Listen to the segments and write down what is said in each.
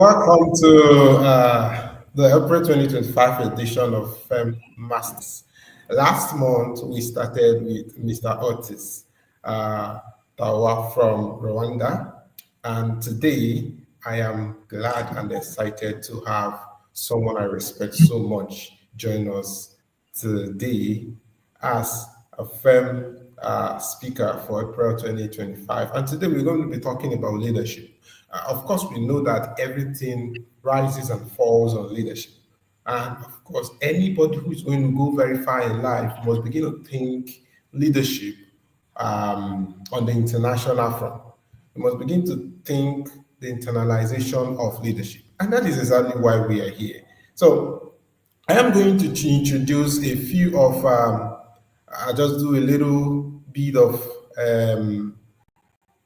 Welcome to the April 2025 edition of FELM Masterclass. Last month, we started with Mr. Otis Tawa from Rwanda. And today, I am glad and excited to have someone I respect so much join us today as a FEM speaker for April 2025. And today, we're going to be talking about leadership. Of course, we know that everything rises and falls on leadership. And of course, anybody who's going to go very far in life must begin to think leadership on the international front. You must begin to think the internalization of leadership. And that is exactly why we are here. So I am going to introduce a few of, I'll just do a little bit of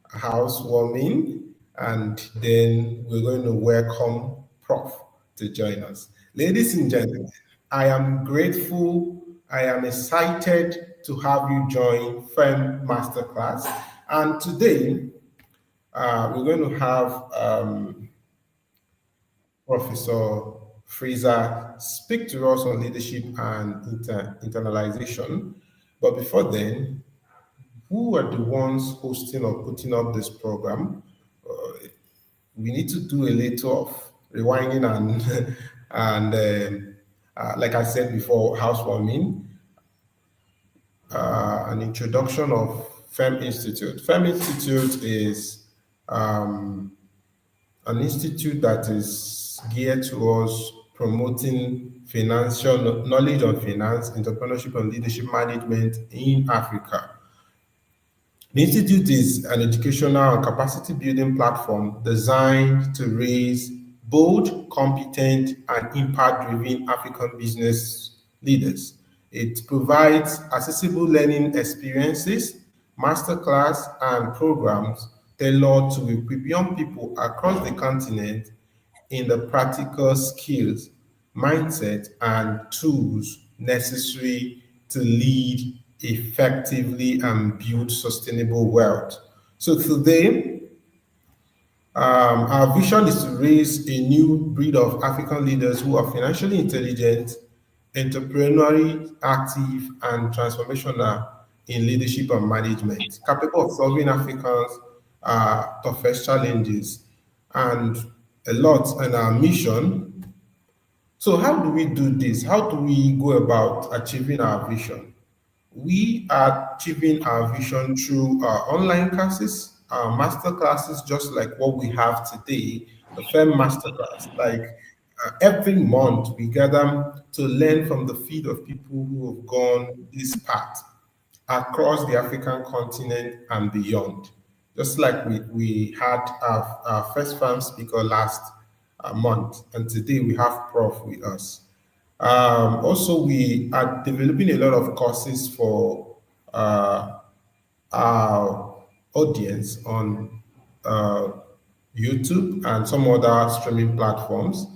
housewarming, and then we're going to welcome Prof to join us. Ladies and gentlemen, I am grateful, I am excited to have you join FELM Masterclass. And today, we're going to have Professor Frazier speak to us on leadership and internalization. But before then, who are the ones hosting or putting up this program? We need to do a little of rewinding and like I said before, housewarming, an introduction of FEM Institute. FEM Institute is an institute that is geared towards promoting financial knowledge on finance, entrepreneurship, and leadership management in Africa. The Institute is an educational and capacity building platform designed to raise bold, competent, and impact-driven African business leaders. It provides accessible learning experiences, masterclass, and programs tailored to equip young people across the continent in the practical skills, mindset, and tools necessary to lead effectively and build sustainable wealth. So today, our vision is to raise a new breed of African leaders who are financially intelligent, entrepreneurially active, and transformational in leadership and management, capable of solving Africans' toughest challenges, and a lot in our mission. So how do we do this? How do we go about achieving our vision? We are achieving our vision through our online classes, our master classes, just like what we have today, the FEM Masterclass. Like every month, we gather to learn from the feet of people who have gone this path across the African continent and beyond. Just like we had our first FEM speaker last month, and today we have Prof with us. Also, we are developing a lot of courses for our audience on YouTube and some other streaming platforms,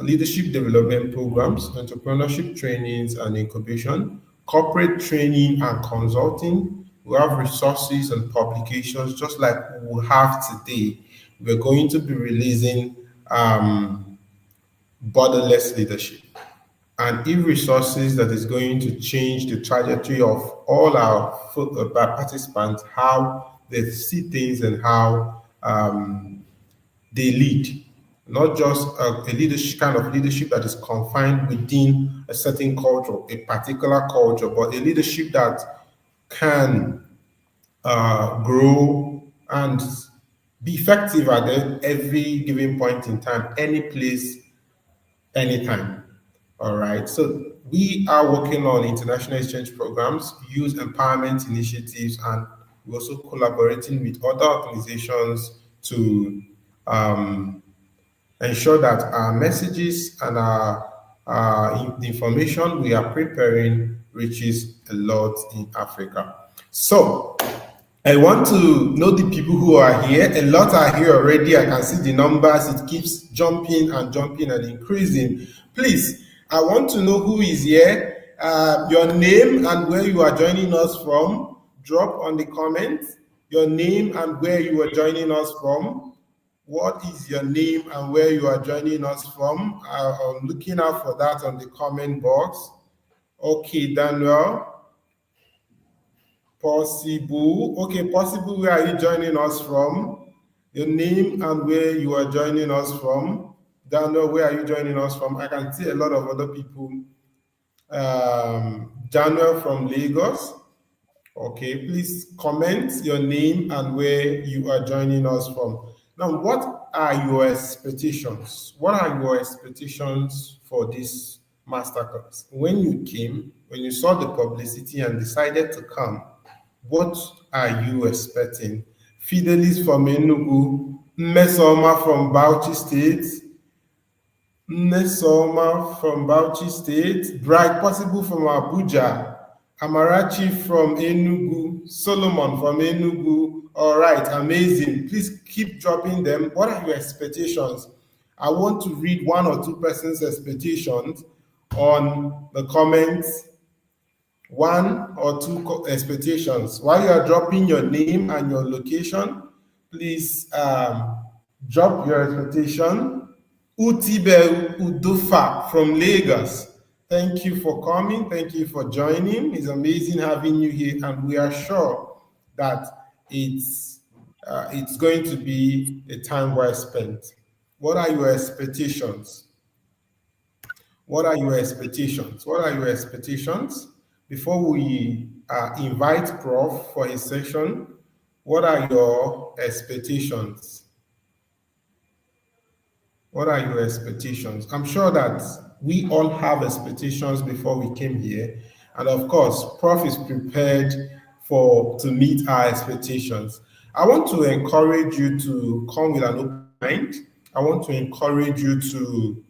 leadership development programs, entrepreneurship trainings and incubation, corporate training and consulting. We have resources and publications just like we have today. We're going to be releasing borderless leadership and e-resources that is going to change the trajectory of all our participants, how they see things and how they lead. Not just a leadership kind of leadership that is confined within a certain culture, a particular culture, but a leadership that can grow and be effective at every given point in time, any place, anytime. All right, so we are working on international exchange programs, youth empowerment initiatives, and we're also collaborating with other organizations to ensure that our messages and our information we are preparing reaches a lot in Africa. So I want to know the people who are here. A lot are here already. I can see the numbers. It keeps jumping and increasing. Please, I want to know who is here, your name and where you are joining us from. Drop on the comments your name and where you are joining us from. What is your name and where you are joining us from? I'm looking out for that on the comment box. Okay, Daniel. Possible. Okay, Possible, where are you joining us from? Your name and where you are joining us from. Daniel, where are you joining us from? I can see a lot of other people. Daniel from Lagos. Okay, please comment your name and where you are joining us from. Now, what are your expectations? What are your expectations for this masterclass? When you came, when you saw the publicity and decided to come, what are you expecting? Fidelis from Enugu, Mmesoma from Bauchi State, Mmesoma from Bauchi State, Bright Possible from Abuja, Amarachi from Enugu, Solomon from Enugu. All right, amazing. Please keep dropping them. What are your expectations? I want to read one or two persons' expectations on the comments. One or two expectations. While you are dropping your name and your location, please drop your expectation. Utibe Udofa from Lagos. Thank you for coming. Thank you for joining. It's amazing having you here, and we are sure that it's going to be a time well spent. What are your expectations? What are your expectations? What are your expectations? Before we invite Prof for his session, what are your expectations? What are your expectations? I'm sure that we all have expectations before we came here. And of course, Prof is prepared to meet our expectations. I want to encourage you to come with an open mind. I want to encourage you to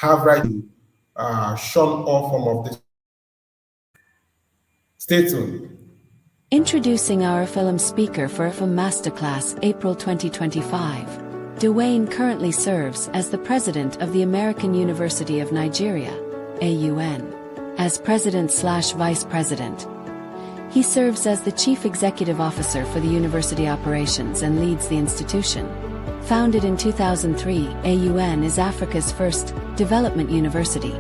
have right to shun all form of this. Stay tuned. Introducing our FELM speaker for FELM Masterclass April 2025. DeWayne currently serves as the president of the American University of Nigeria, AUN. As president/vice president, he serves as the chief executive officer for the university operations and leads the institution. Founded in 2003, AUN is Africa's first development university,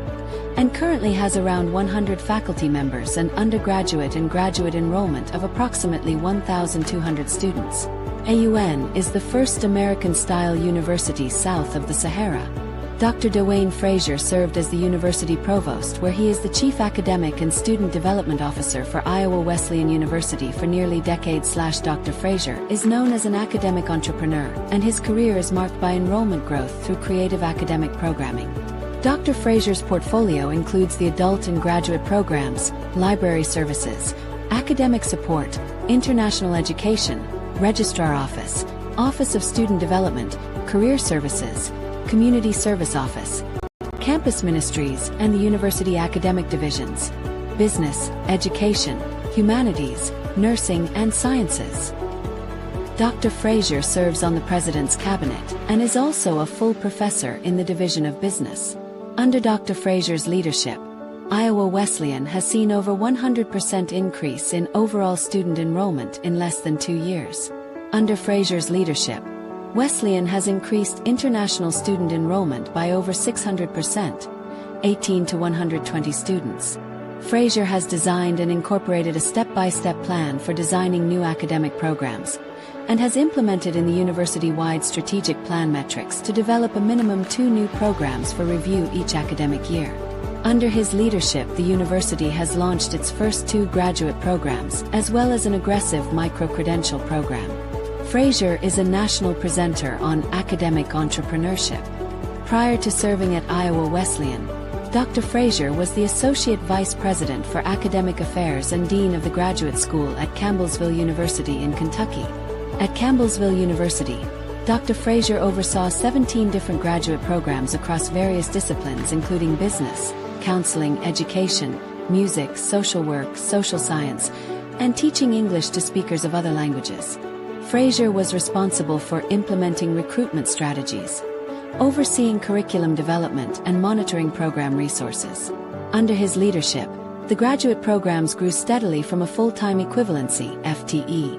and currently has around 100 faculty members and undergraduate and graduate enrollment of approximately 1,200 students. AUN is the first American-style university south of the Sahara. Dr. DeWayne Frazier served as the university provost, where he is the chief academic and student development officer for Iowa Wesleyan University for nearly decades. Dr. Frazier is known as an academic entrepreneur, and his career is marked by enrollment growth through creative academic programming. Dr. Frazier's portfolio includes the adult and graduate programs, library services, academic support, international education, registrar office, Office of Student Development, career services, community service office, campus ministries, and the university academic divisions, business, education, humanities, nursing, and sciences. Dr. Frazier serves on the President's Cabinet and is also a full professor in the Division of Business. Under Dr. Frazier's leadership, Iowa Wesleyan has seen over 100% increase in overall student enrollment in less than 2 years. Under Frazier's leadership, Wesleyan has increased international student enrollment by over 600%, 18 to 120 students. Frazier has designed and incorporated a step-by-step plan for designing new academic programs, and has implemented in the university-wide strategic plan metrics to develop a minimum 2 new programs for review each academic year. Under his leadership, the university has launched its first 2 graduate programs, as well as an aggressive micro-credential program. Frazier is a national presenter on academic entrepreneurship. Prior to serving at Iowa Wesleyan, Dr. Frazier was the Associate Vice President for Academic Affairs and Dean of the Graduate School at Campbellsville University in Kentucky. At Campbellsville University, Dr. Frazier oversaw 17 different graduate programs across various disciplines including business, counseling, education, music, social work, social science, and teaching English to speakers of other languages. Frazier was responsible for implementing recruitment strategies, overseeing curriculum development, and monitoring program resources. Under his leadership, the graduate programs grew steadily from a full-time equivalency (FTE)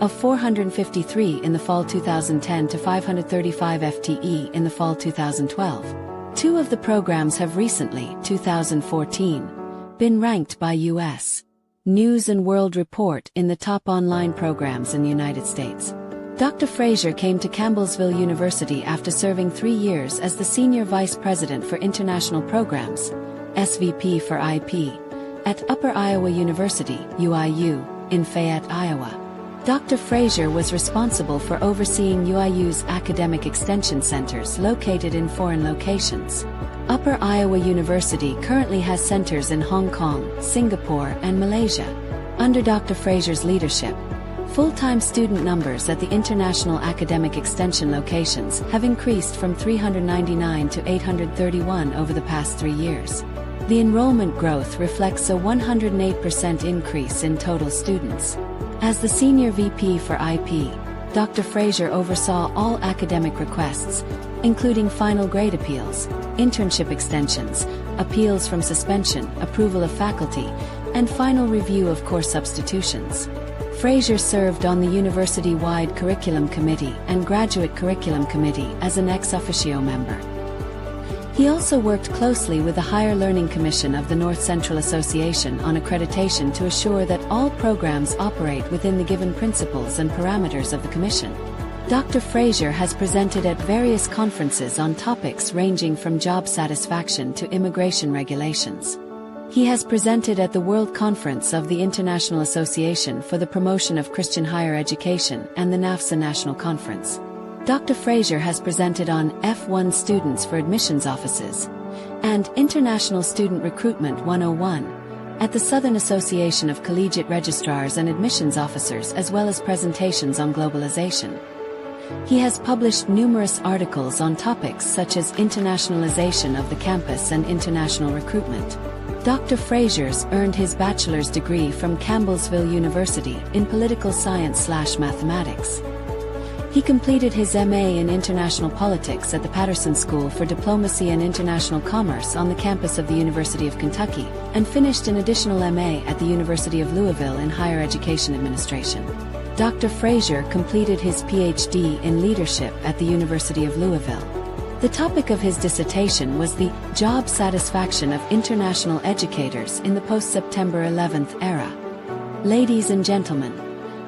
of 453 in the fall 2010 to 535 FTE in the fall 2012. Two of the programs have recently, 2014, been ranked by U.S. News & World Report in the top online programs in the United States. Dr. Frazier came to Campbellsville University after serving 3 years as the Senior Vice President for International Programs, SVP for IP, at Upper Iowa University, UIU, in Fayette, Iowa. Dr. Frazier was responsible for overseeing UIU's academic extension centers located in foreign locations. Upper Iowa University currently has centers in Hong Kong, Singapore, and Malaysia. Under Dr. Frazier's leadership, full-time student numbers at the international academic extension locations have increased from 399 to 831 over the past 3 years. The enrollment growth reflects a 108% increase in total students. As the Senior VP for IP, Dr. Frazier oversaw all academic requests, including final grade appeals, internship extensions, appeals from suspension, approval of faculty, and final review of course substitutions. Frazier served on the university-wide curriculum committee and graduate curriculum committee as an ex officio member. He also worked closely with the Higher Learning Commission of the North Central Association on accreditation to assure that all programs operate within the given principles and parameters of the commission. Dr. Frazier has presented at various conferences on topics ranging from job satisfaction to immigration regulations. He has presented at the World Conference of the International Association for the Promotion of Christian Higher Education and the NAFSA National Conference. Dr. Frazier has presented on F1 students for admissions offices and International Student Recruitment 101 at the Southern Association of Collegiate Registrars and Admissions Officers, as well as presentations on globalization. He has published numerous articles on topics such as internationalization of the campus and international recruitment. Dr. Frazier's earned his bachelor's degree from Campbellsville University in political science/mathematics. He completed his MA in International Politics at the Patterson School for Diplomacy and International Commerce on the campus of the University of Kentucky, and finished an additional MA at the University of Louisville in Higher Education Administration. Dr. Frazier completed his PhD in Leadership at the University of Louisville. The topic of his dissertation was the job satisfaction of international educators in the post-September 11th era. Ladies and gentlemen,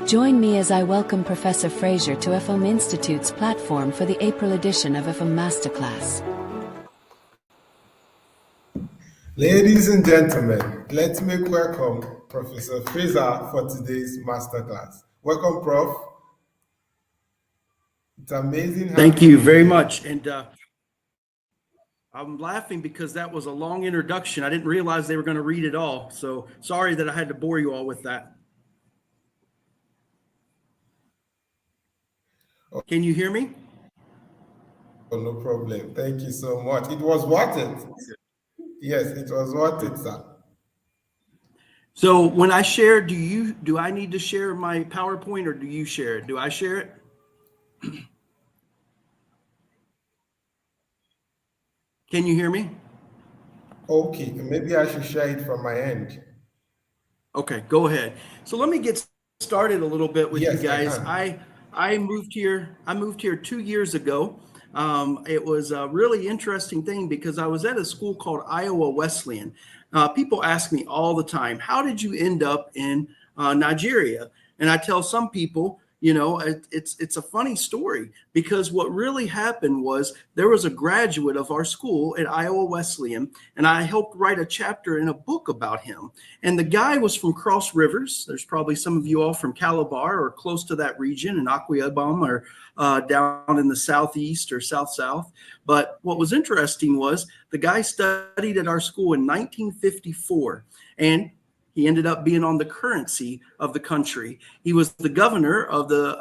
join me as I welcome Professor Frazier to FELM Institute's platform for the April edition of FELM Masterclass. Ladies and gentlemen, let's make welcome Professor Frazier for today's masterclass. Welcome, Prof. It's amazing. Thank you very much. And I'm laughing because that was a long introduction. I didn't realize they were going to read it all. So sorry that I had to bore you all with that. Can you hear me? Oh, no problem. Thank you so much. It was worth it. Yes, it was worth it, sir. So when I share, do I need to share my PowerPoint, or do you share it? Do I share it? Can you hear me? Okay, maybe I should share it from my end. Okay, go ahead. So let me get started a little bit with you guys. I moved here 2 years ago. It was a really interesting thing because I was at a school called Iowa Wesleyan. People ask me all the time, how did you end up in Nigeria? And I tell some people, You know, it's a funny story, because what really happened was there was a graduate of our school at Iowa Wesleyan, and I helped write a chapter in a book about him. And the guy was from Cross Rivers. There's probably some of you all from Calabar or close to that region, in Aquidom, or down in the southeast or south. But what was interesting was the guy studied at our school in 1954, and he ended up being on the currency of the country. He was the governor of the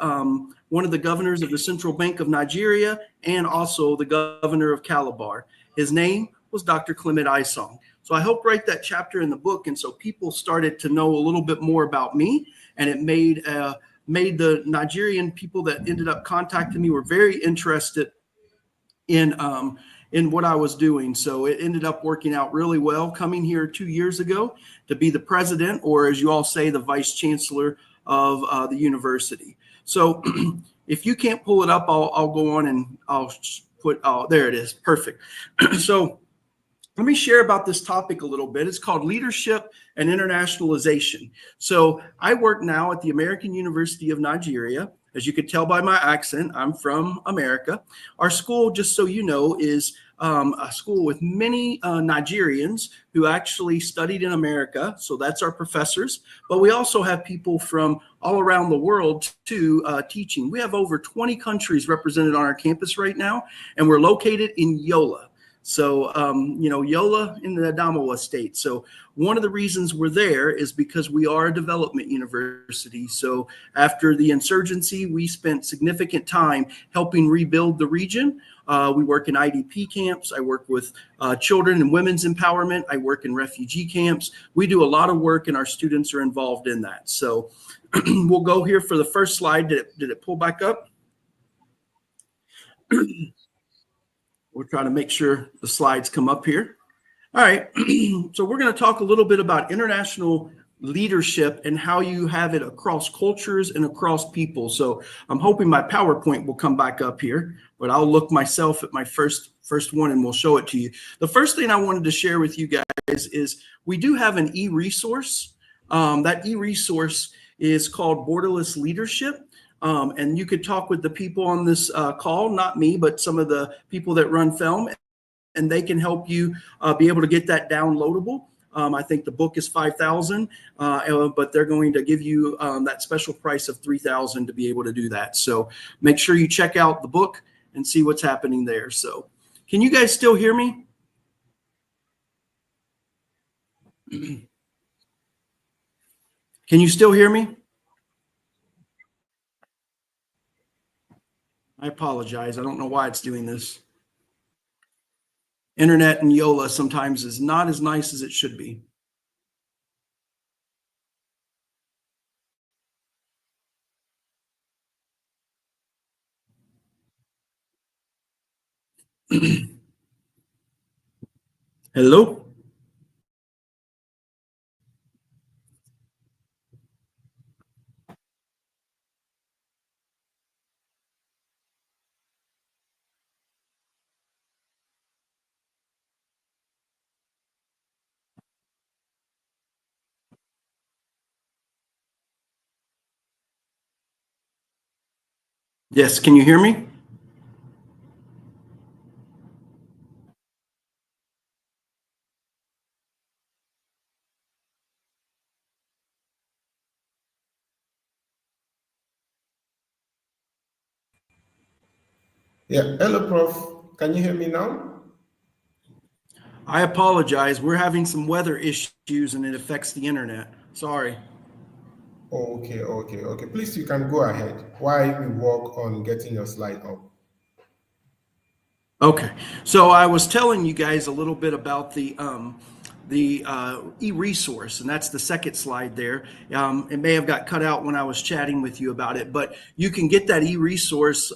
one of the governors of the Central Bank of Nigeria, and also the governor of Calabar. His name was Dr. Clement Isong. So I helped write that chapter in the book, and so people started to know a little bit more about me, and it made the Nigerian people that ended up contacting me were very interested in what I was doing. So it ended up working out really well, coming here 2 years ago to be the president, or as you all say, the vice chancellor of the university. So if you can't pull it up, I'll go on and I'll put, oh, there it is. Perfect. So let me share about this topic a little bit. It's called Leadership and Internationalization. So I work now at the American University of Nigeria. As you could tell by my accent, I'm from America. Our school, just so you know, is a school with many Nigerians who actually studied in America. So that's our professors. But we also have people from all around the world too teaching. We have over 20 countries represented on our campus right now, and we're located in Yola. So, Yola in the Adamawa state. So one of the reasons we're there is because we are a development university. So after the insurgency, we spent significant time helping rebuild the region. We work in IDP camps. I work with children and women's empowerment. I work in refugee camps. We do a lot of work, and our students are involved in that. So we'll go here for the first slide. Did it pull back up? We're trying to make sure the slides come up here. All right. So we're going to talk a little bit about international leadership and how you have it across cultures and across people. So I'm hoping my PowerPoint will come back up here, but I'll look myself at my first one and we'll show it to you. The first thing I wanted to share with you guys is we do have an e-resource. That e-resource is called Borderless Leadership. And you could talk with the people on this call, not me, but some of the people that run FELM, and they can help you be able to get that downloadable. I think the book is $5,000, but they're going to give you that special price of $3,000 to be able to do that. So make sure you check out the book and see what's happening there. So can you guys still hear me? Can you still hear me? I apologize. I don't know why it's doing this. Internet in Yola sometimes is not as nice as it should be. Hello? Yes, can you hear me? Yeah, hello, Prof. Can you hear me now? I apologize. We're having some weather issues and it affects the internet. Sorry. Okay. Please, you can go ahead while we work on getting your slide up. Okay, so I was telling you guys a little bit about the e-resource, and that's the second slide there. It may have got cut out when I was chatting with you about it, but you can get that e-resource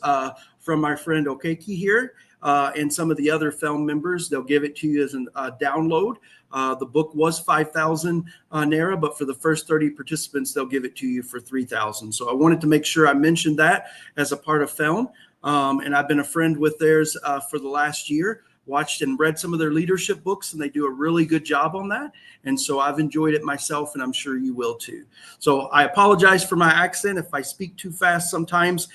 from my friend Okeki here and some of the other FELM members. They'll give it to you as a download. The book was 5,000 Naira, but for the first 30 participants, they'll give it to you for 3,000. So I wanted to make sure I mentioned that as a part of FELM. And I've been a friend with theirs for the last year. watched and read some of their leadership books, and they do a really good job on that. And so I've enjoyed it myself, and I'm sure you will too. So I apologize for my accent. If I speak too fast sometimes,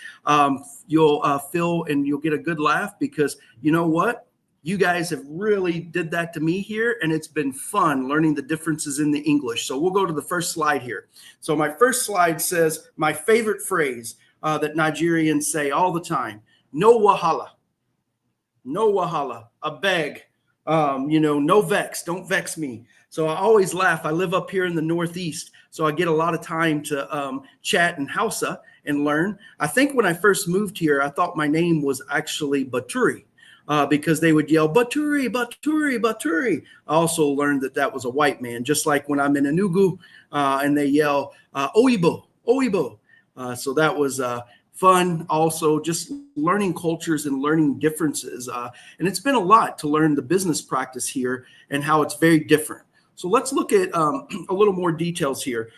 you'll feel and you'll get a good laugh, because you know what? You guys have really did that to me here, and it's been fun learning the differences in the English. So we'll go to the first slide here. So my first slide says my favorite phrase that Nigerians say all the time: no wahala. No wahala, I beg, no vex, don't vex me. So I always laugh. I live up here in the Northeast, so I get a lot of time to chat in Hausa and learn. I think when I first moved here, I thought my name was actually Baturi, because they would yell, Baturi, Baturi, Baturi. I also learned that that was a white man, just like when I'm in Enugu and they yell, Oibo, Oibo. So that was fun. Also, just learning cultures and learning differences. And it's been a lot to learn the business practice here and how it's very different. So let's look at a little more details here.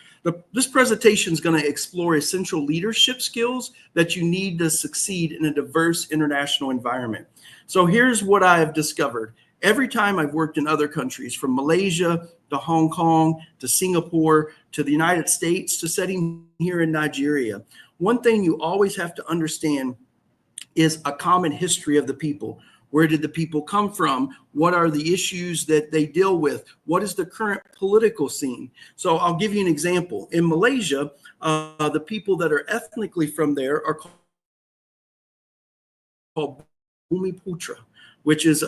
This presentation is going to explore essential leadership skills that you need to succeed in a diverse international environment. So here's what I have discovered. Every time I've worked in other countries, from Malaysia to Hong Kong to Singapore to the United States to setting here in Nigeria, one thing you always have to understand is a common history of the people. Where did the people come from? What are the issues that they deal with? What is the current political scene? So I'll give you an example. In Malaysia, the people that are ethnically from there are called Bumi Putra, which is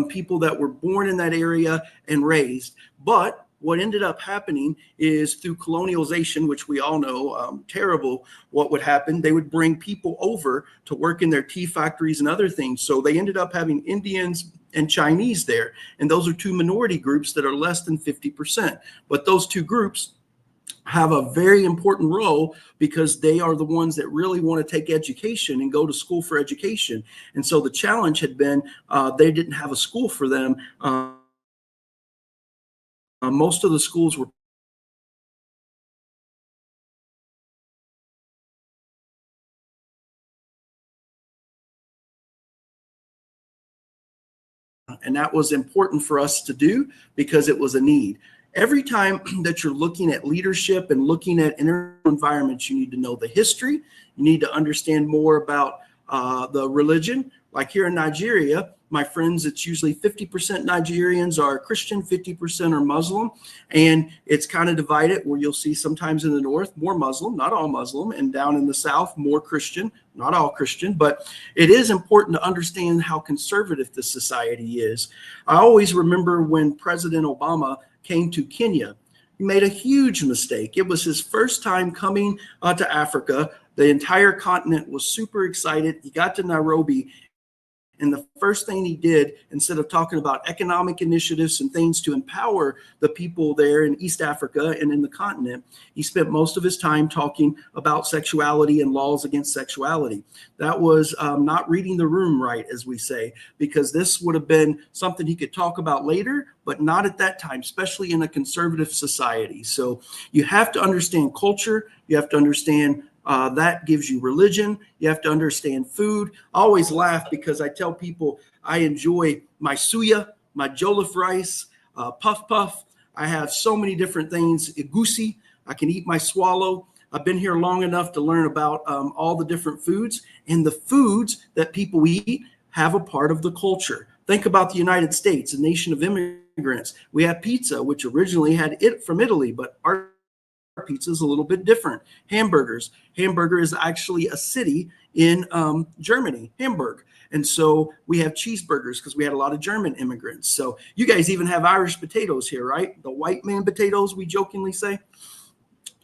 people that were born in that area and raised. But what ended up happening is through colonialization, which we all know, terrible, what would happen, they would bring people over to work in their tea factories and other things. So they ended up having Indians and Chinese there. And those are two minority groups that are less than 50%. But those two groups have a very important role because they are the ones that really want to take education and go to school for education. And so the challenge had been they didn't have a school for them. Most of the schools were and that was important for us to do because it was a need. Every time that you're looking at leadership and looking at environments, you need to know the history. You need to understand more about the religion. Like here in Nigeria, my friends, it's usually 50% Nigerians are Christian, 50% are Muslim. And it's kind of divided where you'll see sometimes in the north, more Muslim, not all Muslim, and down in the south, more Christian, not all Christian. But it is important to understand how conservative this society is. I always remember when President Obama came to Kenya, he made a huge mistake. It was his first time coming to Africa. The entire continent was super excited. He got to Nairobi, and the first thing he did, instead of talking about economic initiatives and things to empower the people there in East Africa and in the continent, he spent most of his time talking about sexuality and laws against sexuality. That was not reading the room right, as we say, because this would have been something he could talk about later, but not at that time, especially in a conservative society. So you have to understand culture. You have to understand that gives you religion. You have to understand food. I always laugh because I tell people I enjoy my suya, my jollof rice, puff puff. I have so many different things. Egusi, I can eat my swallow. I've been here long enough to learn about all the different foods, and the foods that people eat have a part of the culture. Think about the United States, a nation of immigrants. We have pizza, which originally had it from Italy, but our pizza is a little bit different. Hamburgers. Hamburger is actually a city in Germany, Hamburg. And so we have cheeseburgers because we had a lot of German immigrants. So you guys even have Irish potatoes here, right? The white man potatoes, we jokingly say.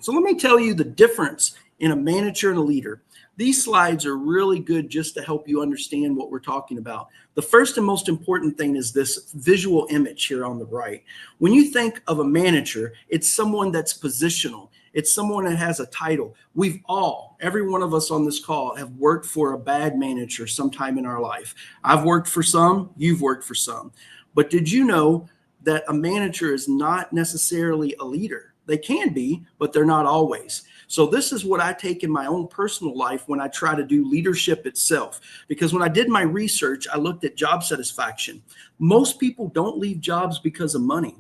So let me tell you the difference in a manager and a leader. These slides are really good just to help you understand what we're talking about. The first and most important thing is this visual image here on the right. When you think of a manager, it's someone that's positional. It's someone that has a title. We've all, every one of us on this call, have worked for a bad manager sometime in our life. I've worked for some, you've worked for some. But did you know that a manager is not necessarily a leader? They can be, but they're not always. So this is what I take in my own personal life when I try to do leadership itself. Because when I did my research, I looked at job satisfaction. Most people don't leave jobs because of money.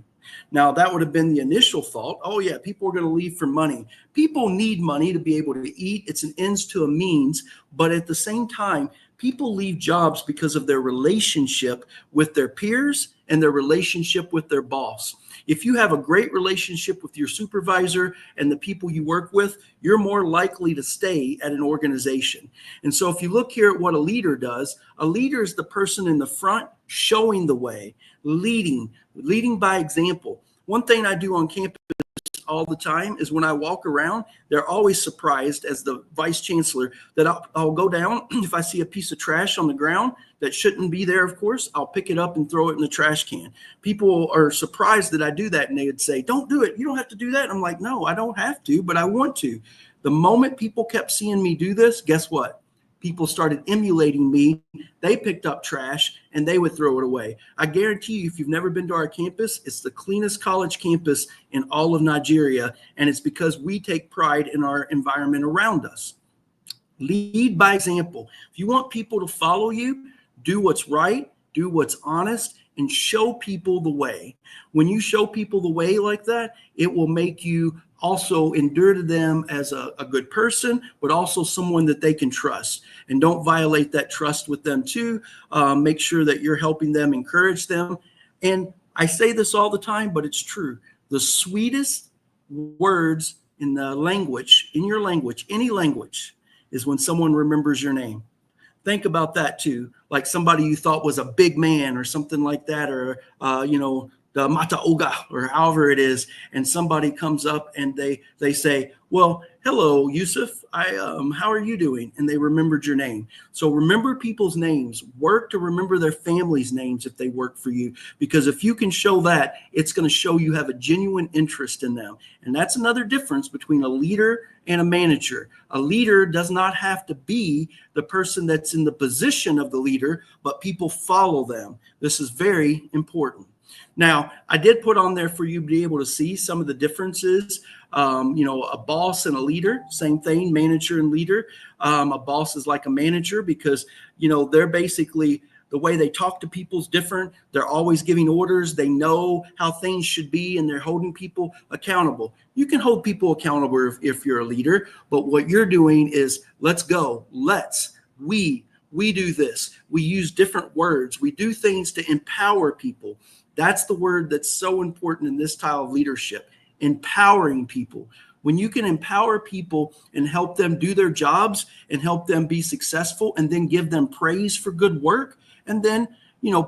Now, that would have been the initial thought. Oh, yeah, people are going to leave for money. People need money to be able to eat. It's an ends to a means. But at the same time, people leave jobs because of their relationship with their peers and their relationship with their boss. If you have a great relationship with your supervisor and the people you work with, you're more likely to stay at an organization. And so if you look here at what a leader does, a leader is the person in the front showing the way, leading by example. One thing I do on campus all the time is when I walk around, they're always surprised as the vice chancellor that I'll go down. If I see a piece of trash on the ground that shouldn't be there, of course, I'll pick it up and throw it in the trash can. People are surprised that I do that, and they would say, don't do it. You don't have to do that. And I'm like, no, I don't have to, but I want to. The moment people kept seeing me do this, guess what? People started emulating me. They picked up trash and they would throw it away. I guarantee you, if you've never been to our campus, it's the cleanest college campus in all of Nigeria. And it's because we take pride in our environment around us. Lead by example. If you want people to follow you, do what's right, do what's honest, and show people the way. When you show people the way like that, it will make you also endure to them as a good person, but also someone that they can trust. And don't violate that trust with them too. Make sure that you're helping them, encourage them. And I say this all the time, but it's true. The sweetest words in the language, in your language, any language, is when someone remembers your name. Think about that too. Like somebody you thought was a big man or something like that, or, the Mataoga or however it is, and somebody comes up and they say, well, hello, Yusuf, how are you doing? And they remembered your name. So remember people's names. Work to remember their families' names if they work for you, because if you can show that, it's going to show you have a genuine interest in them. And that's another difference between a leader and a manager. A leader does not have to be the person that's in the position of the leader, but people follow them. This is very important. Now, I did put on there for you to be able to see some of the differences. A boss and a leader, same thing, manager and leader. A boss is like a manager because, they're basically, the way they talk to people is different. They're always giving orders. They know how things should be, and they're holding people accountable. You can hold people accountable if you're a leader, but what you're doing is let's go. We do this. We use different words. We do things to empower people. That's the word that's so important in this style of leadership, empowering people. When you can empower people and help them do their jobs and help them be successful and then give them praise for good work. And then,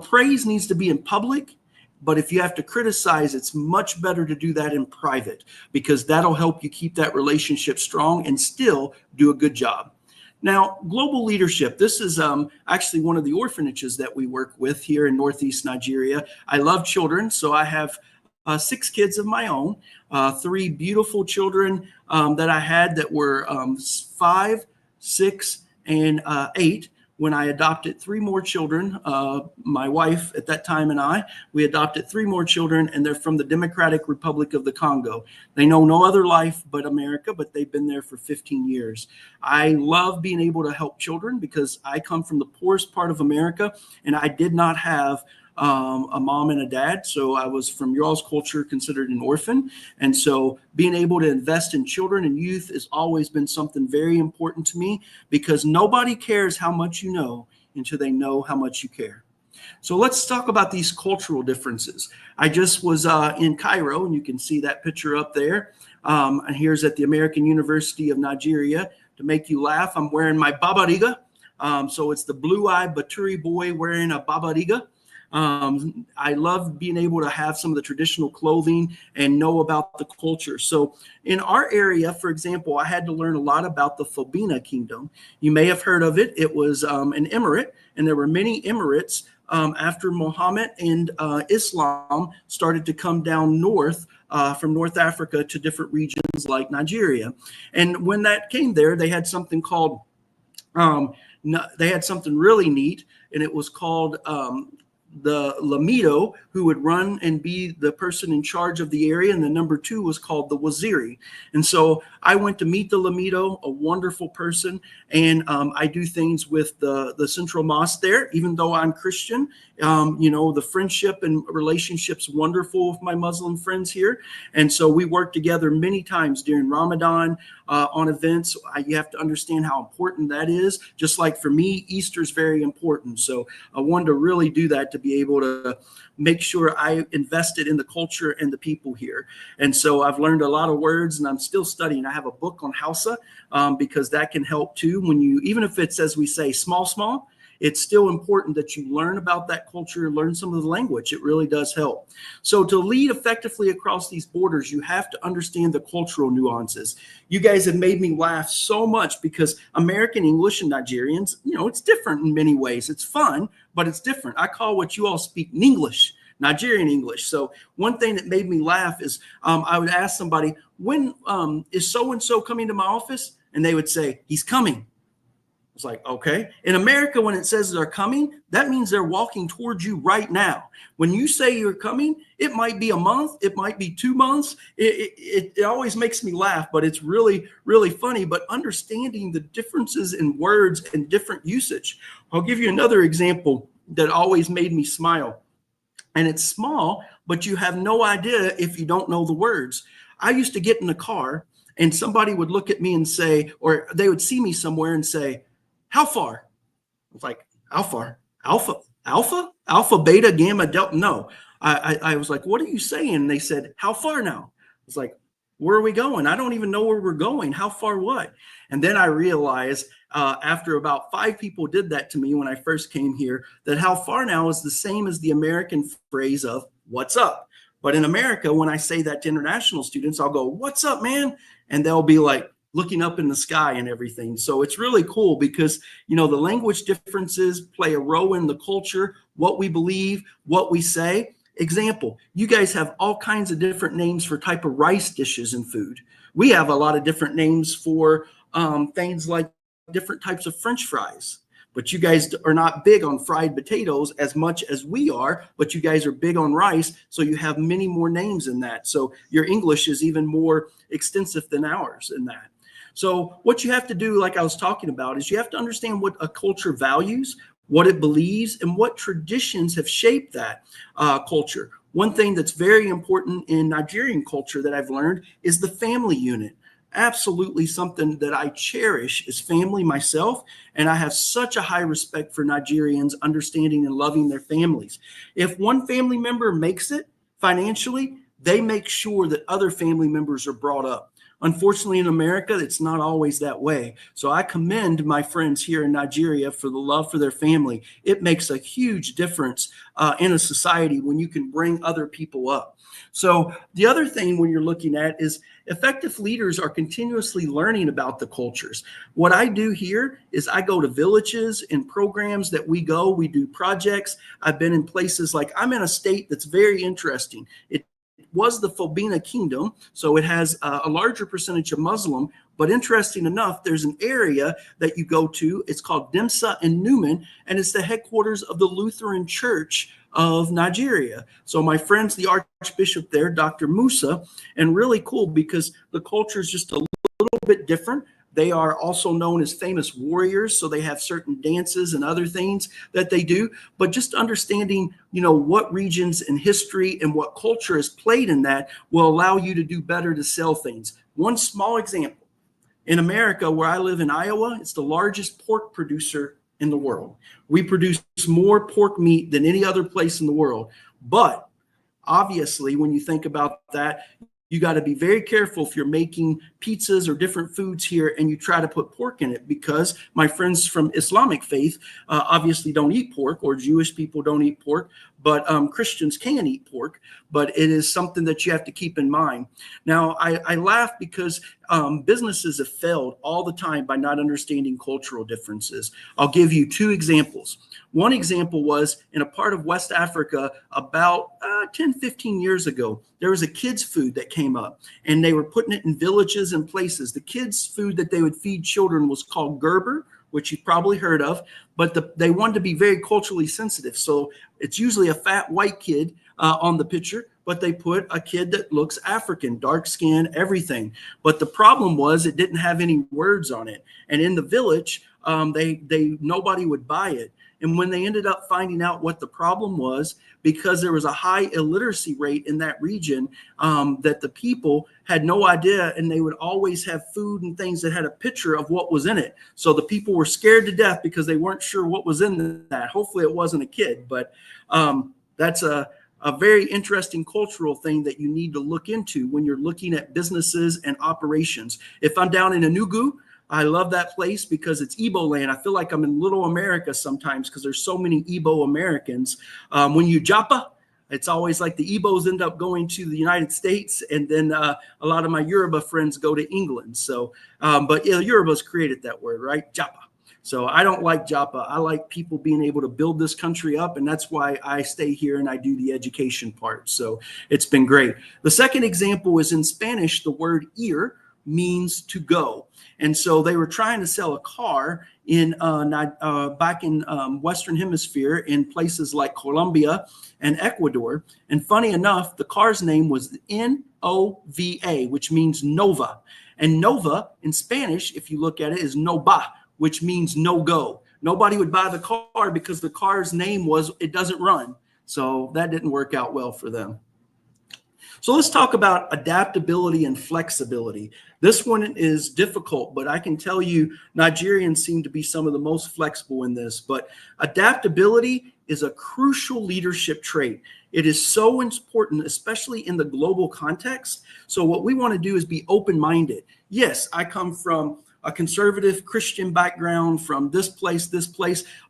praise needs to be in public. But if you have to criticize, it's much better to do that in private, because that'll help you keep that relationship strong and still do a good job. Now, global leadership. This is actually one of the orphanages that we work with here in Northeast Nigeria. I love children, so I have 6 kids of my own, 3 beautiful children that I had that were 5, 6, and 8. When I adopted 3 more children, my wife at that time and we adopted 3 more children, and they're from the Democratic Republic of the Congo. They know no other life but America, but they've been there for 15 years. I love being able to help children because I come from the poorest part of America, and I did not have a mom and a dad. So I was, from y'all's culture, considered an orphan. And so being able to invest in children and youth has always been something very important to me, because nobody cares how much you know until they know how much you care. So let's talk about these cultural differences. I just was in Cairo, and you can see that picture up there. And here's at the American University of Nigeria. To make you laugh, I'm wearing my babariga. So it's the blue-eyed Baturi boy wearing a babariga. I love being able to have some of the traditional clothing and know about the culture. So in our area, for example, I had to learn a lot about the Fobina Kingdom. You may have heard of it. It was an emirate, and there were many emirates after Muhammad and Islam started to come down north from North Africa to different regions like Nigeria. And when that came there, they had something called, they had something really neat, and it was called the Lamido, who would run and be the person in charge of the area, and the number 2 was called the Waziri. And so I went to meet the Lamido, a wonderful person, and I do things with the Central Mosque there, even though I'm Christian. The friendship and relationships wonderful with my Muslim friends here. And so we work together many times during Ramadan on events. You have to understand how important that is. Just like for me, Easter is very important. So I wanted to really do that to be able to make sure I invested in the culture and the people here. And so I've learned a lot of words, and I'm still studying. I have a book on Hausa because that can help too. Even if it's, as we say, small, it's still important that you learn about that culture, learn some of the language. It really does help. So to lead effectively across these borders, you have to understand the cultural nuances. You guys have made me laugh so much because American English and Nigerians, it's different in many ways. It's fun, but it's different. I call what you all speak English, Nigerian English. So one thing that made me laugh is I would ask somebody, when is so-and-so coming to my office? And they would say, he's coming. It's like, okay. In America, when it says they're coming, that means they're walking towards you right now. When you say you're coming, it might be a month. It might be 2 months. It always makes me laugh, but it's really, really funny. But understanding the differences in words and different usage. I'll give you another example that always made me smile. And it's small, but you have no idea if you don't know the words. I used to get in the car and somebody would look at me and say, or they would see me somewhere and say, how far? I was like, how far? Alpha, beta, gamma, delta. No, I was like, what are you saying? And they said, how far now? I was like, where are we going? I don't even know where we're going. How far what? And then I realized after about 5 people did that to me when I first came here, that how far now is the same as the American phrase of what's up. But in America, when I say that to international students, I'll go, what's up, man? And they'll be like, looking up in the sky and everything. So it's really cool because, the language differences play a role in the culture, what we believe, what we say. Example, you guys have all kinds of different names for type of rice dishes and food. We have a lot of different names for things like different types of French fries. But you guys are not big on fried potatoes as much as we are, but you guys are big on rice. So you have many more names in that. So your English is even more extensive than ours in that. So what you have to do, like I was talking about, is you have to understand what a culture values, what it believes, and what traditions have shaped that culture. One thing that's very important in Nigerian culture that I've learned is the family unit. Absolutely something that I cherish is family myself, and I have such a high respect for Nigerians understanding and loving their families. If one family member makes it financially, they make sure that other family members are brought up. Unfortunately, in America, it's not always that way. So I commend my friends here in Nigeria for the love for their family. It makes a huge difference in a society when you can bring other people up. So the other thing when you're looking at is effective leaders are continuously learning about the cultures. What I do here is I go to villages and programs that we do projects. I've been in places like I'm in a state that's very interesting. It was the Fulbina Kingdom, so it has a larger percentage of Muslim, but interesting enough, there's an area that you go to, it's called Demsa and Newman, and it's the headquarters of the Lutheran Church of Nigeria. So my friend's the Archbishop there, Dr. Musa, and really cool because the culture is just a little bit different. They are also known as famous warriors, so they have certain dances and other things that they do. But just understanding, what regions and history and what culture is played in that will allow you to do better to sell things. One small example. In America, where I live in Iowa, it's the largest pork producer in the world. We produce more pork meat than any other place in the world. But obviously, when you think about that, you got to be very careful if you're making pizzas or different foods here and you try to put pork in it, because my friends from Islamic faith obviously don't eat pork, or Jewish people don't eat pork, but Christians can eat pork. But it is something that you have to keep in mind. Now, I laugh because businesses have failed all the time by not understanding cultural differences. I'll give you 2 examples. One example was in a part of West Africa about 10, 15 years ago, there was a kids' food that came up, and they were putting it in villages and places. The kids' food that they would feed children was called Gerber, which you've probably heard of, but they wanted to be very culturally sensitive. So it's usually a fat white kid on the picture, but they put a kid that looks African, dark skin, everything. But the problem was it didn't have any words on it. And in the village, nobody would buy it. And when they ended up finding out what the problem was, because there was a high illiteracy rate in that region, that the people had no idea, and they would always have food and things that had a picture of what was in it. So the people were scared to death because they weren't sure what was in that. Hopefully it wasn't a kid, but that's a very interesting cultural thing that you need to look into when you're looking at businesses and operations. If I'm down in Enugu, I love that place because it's Igbo land. I feel like I'm in Little America sometimes because there's so many Igbo Americans. When you Japa, it's always like the Igbos end up going to the United States, and then a lot of my Yoruba friends go to England. So, but yeah, Yoruba's created that word, right? Japa. So I don't like Japa. I like people being able to build this country up, and that's why I stay here and I do the education part. So it's been great. The second example is in Spanish. The word ir means to go. And so they were trying to sell a car in back in Western Hemisphere in places like Colombia and Ecuador. And funny enough, the car's name was Nova, which means Nova. And Nova in Spanish, if you look at it, is Noba, which means no go. Nobody would buy the car because the car's name was, it doesn't run. So that didn't work out well for them. So let's talk about adaptability and flexibility. This one is difficult, but I can tell you Nigerians seem to be some of the most flexible in this. But adaptability is a crucial leadership trait. It is so important, especially in the global context. So what we want to do is be open-minded. Yes, I come from a conservative Christian background, from this place,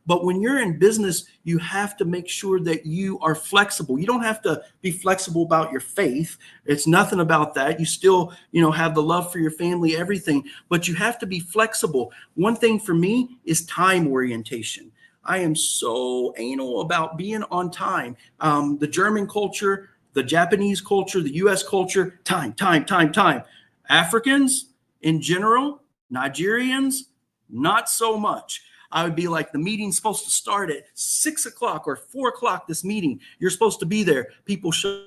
but when you're in business, you have to make sure that you are flexible. You don't have to be flexible about your faith. It's nothing about that. You still, have the love for your family, everything, but you have to be flexible. One thing for me is time orientation. I am so anal about being on time. The German culture, the Japanese culture, the US culture, time. Africans in general, Nigerians, not so much. I would be like, the meeting's supposed to start at 6 o'clock or 4 o'clock, this meeting. You're supposed to be there. People showing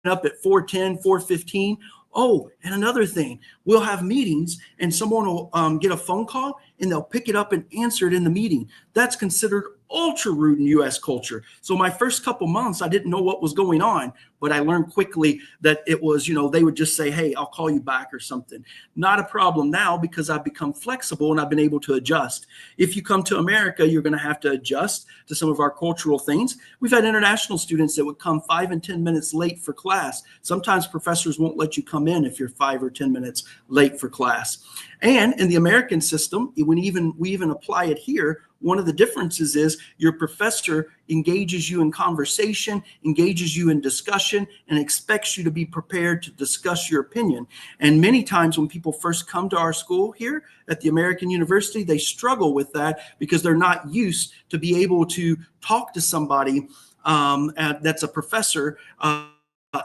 up at 4:10, 4:15. Oh, and another thing, we'll have meetings and someone will get a phone call and they'll pick it up and answer it in the meeting. That's considered ultra rude in US culture. So my first couple months, I didn't know what was going on, but I learned quickly that it was, they would just say, hey, I'll call you back or something. Not a problem now because I've become flexible and I've been able to adjust. If you come to America, you're going to have to adjust to some of our cultural things. We've had international students that would come 5 and 10 minutes late for class. Sometimes professors won't let you come in if you're 5 or 10 minutes late for class. And in the American system, we even apply it here. One of the differences is your professor engages you in conversation, engages you in discussion, and expects you to be prepared to discuss your opinion. And many times when people first come to our school here at the American University, they struggle with that because they're not used to be able to talk to somebody that's a professor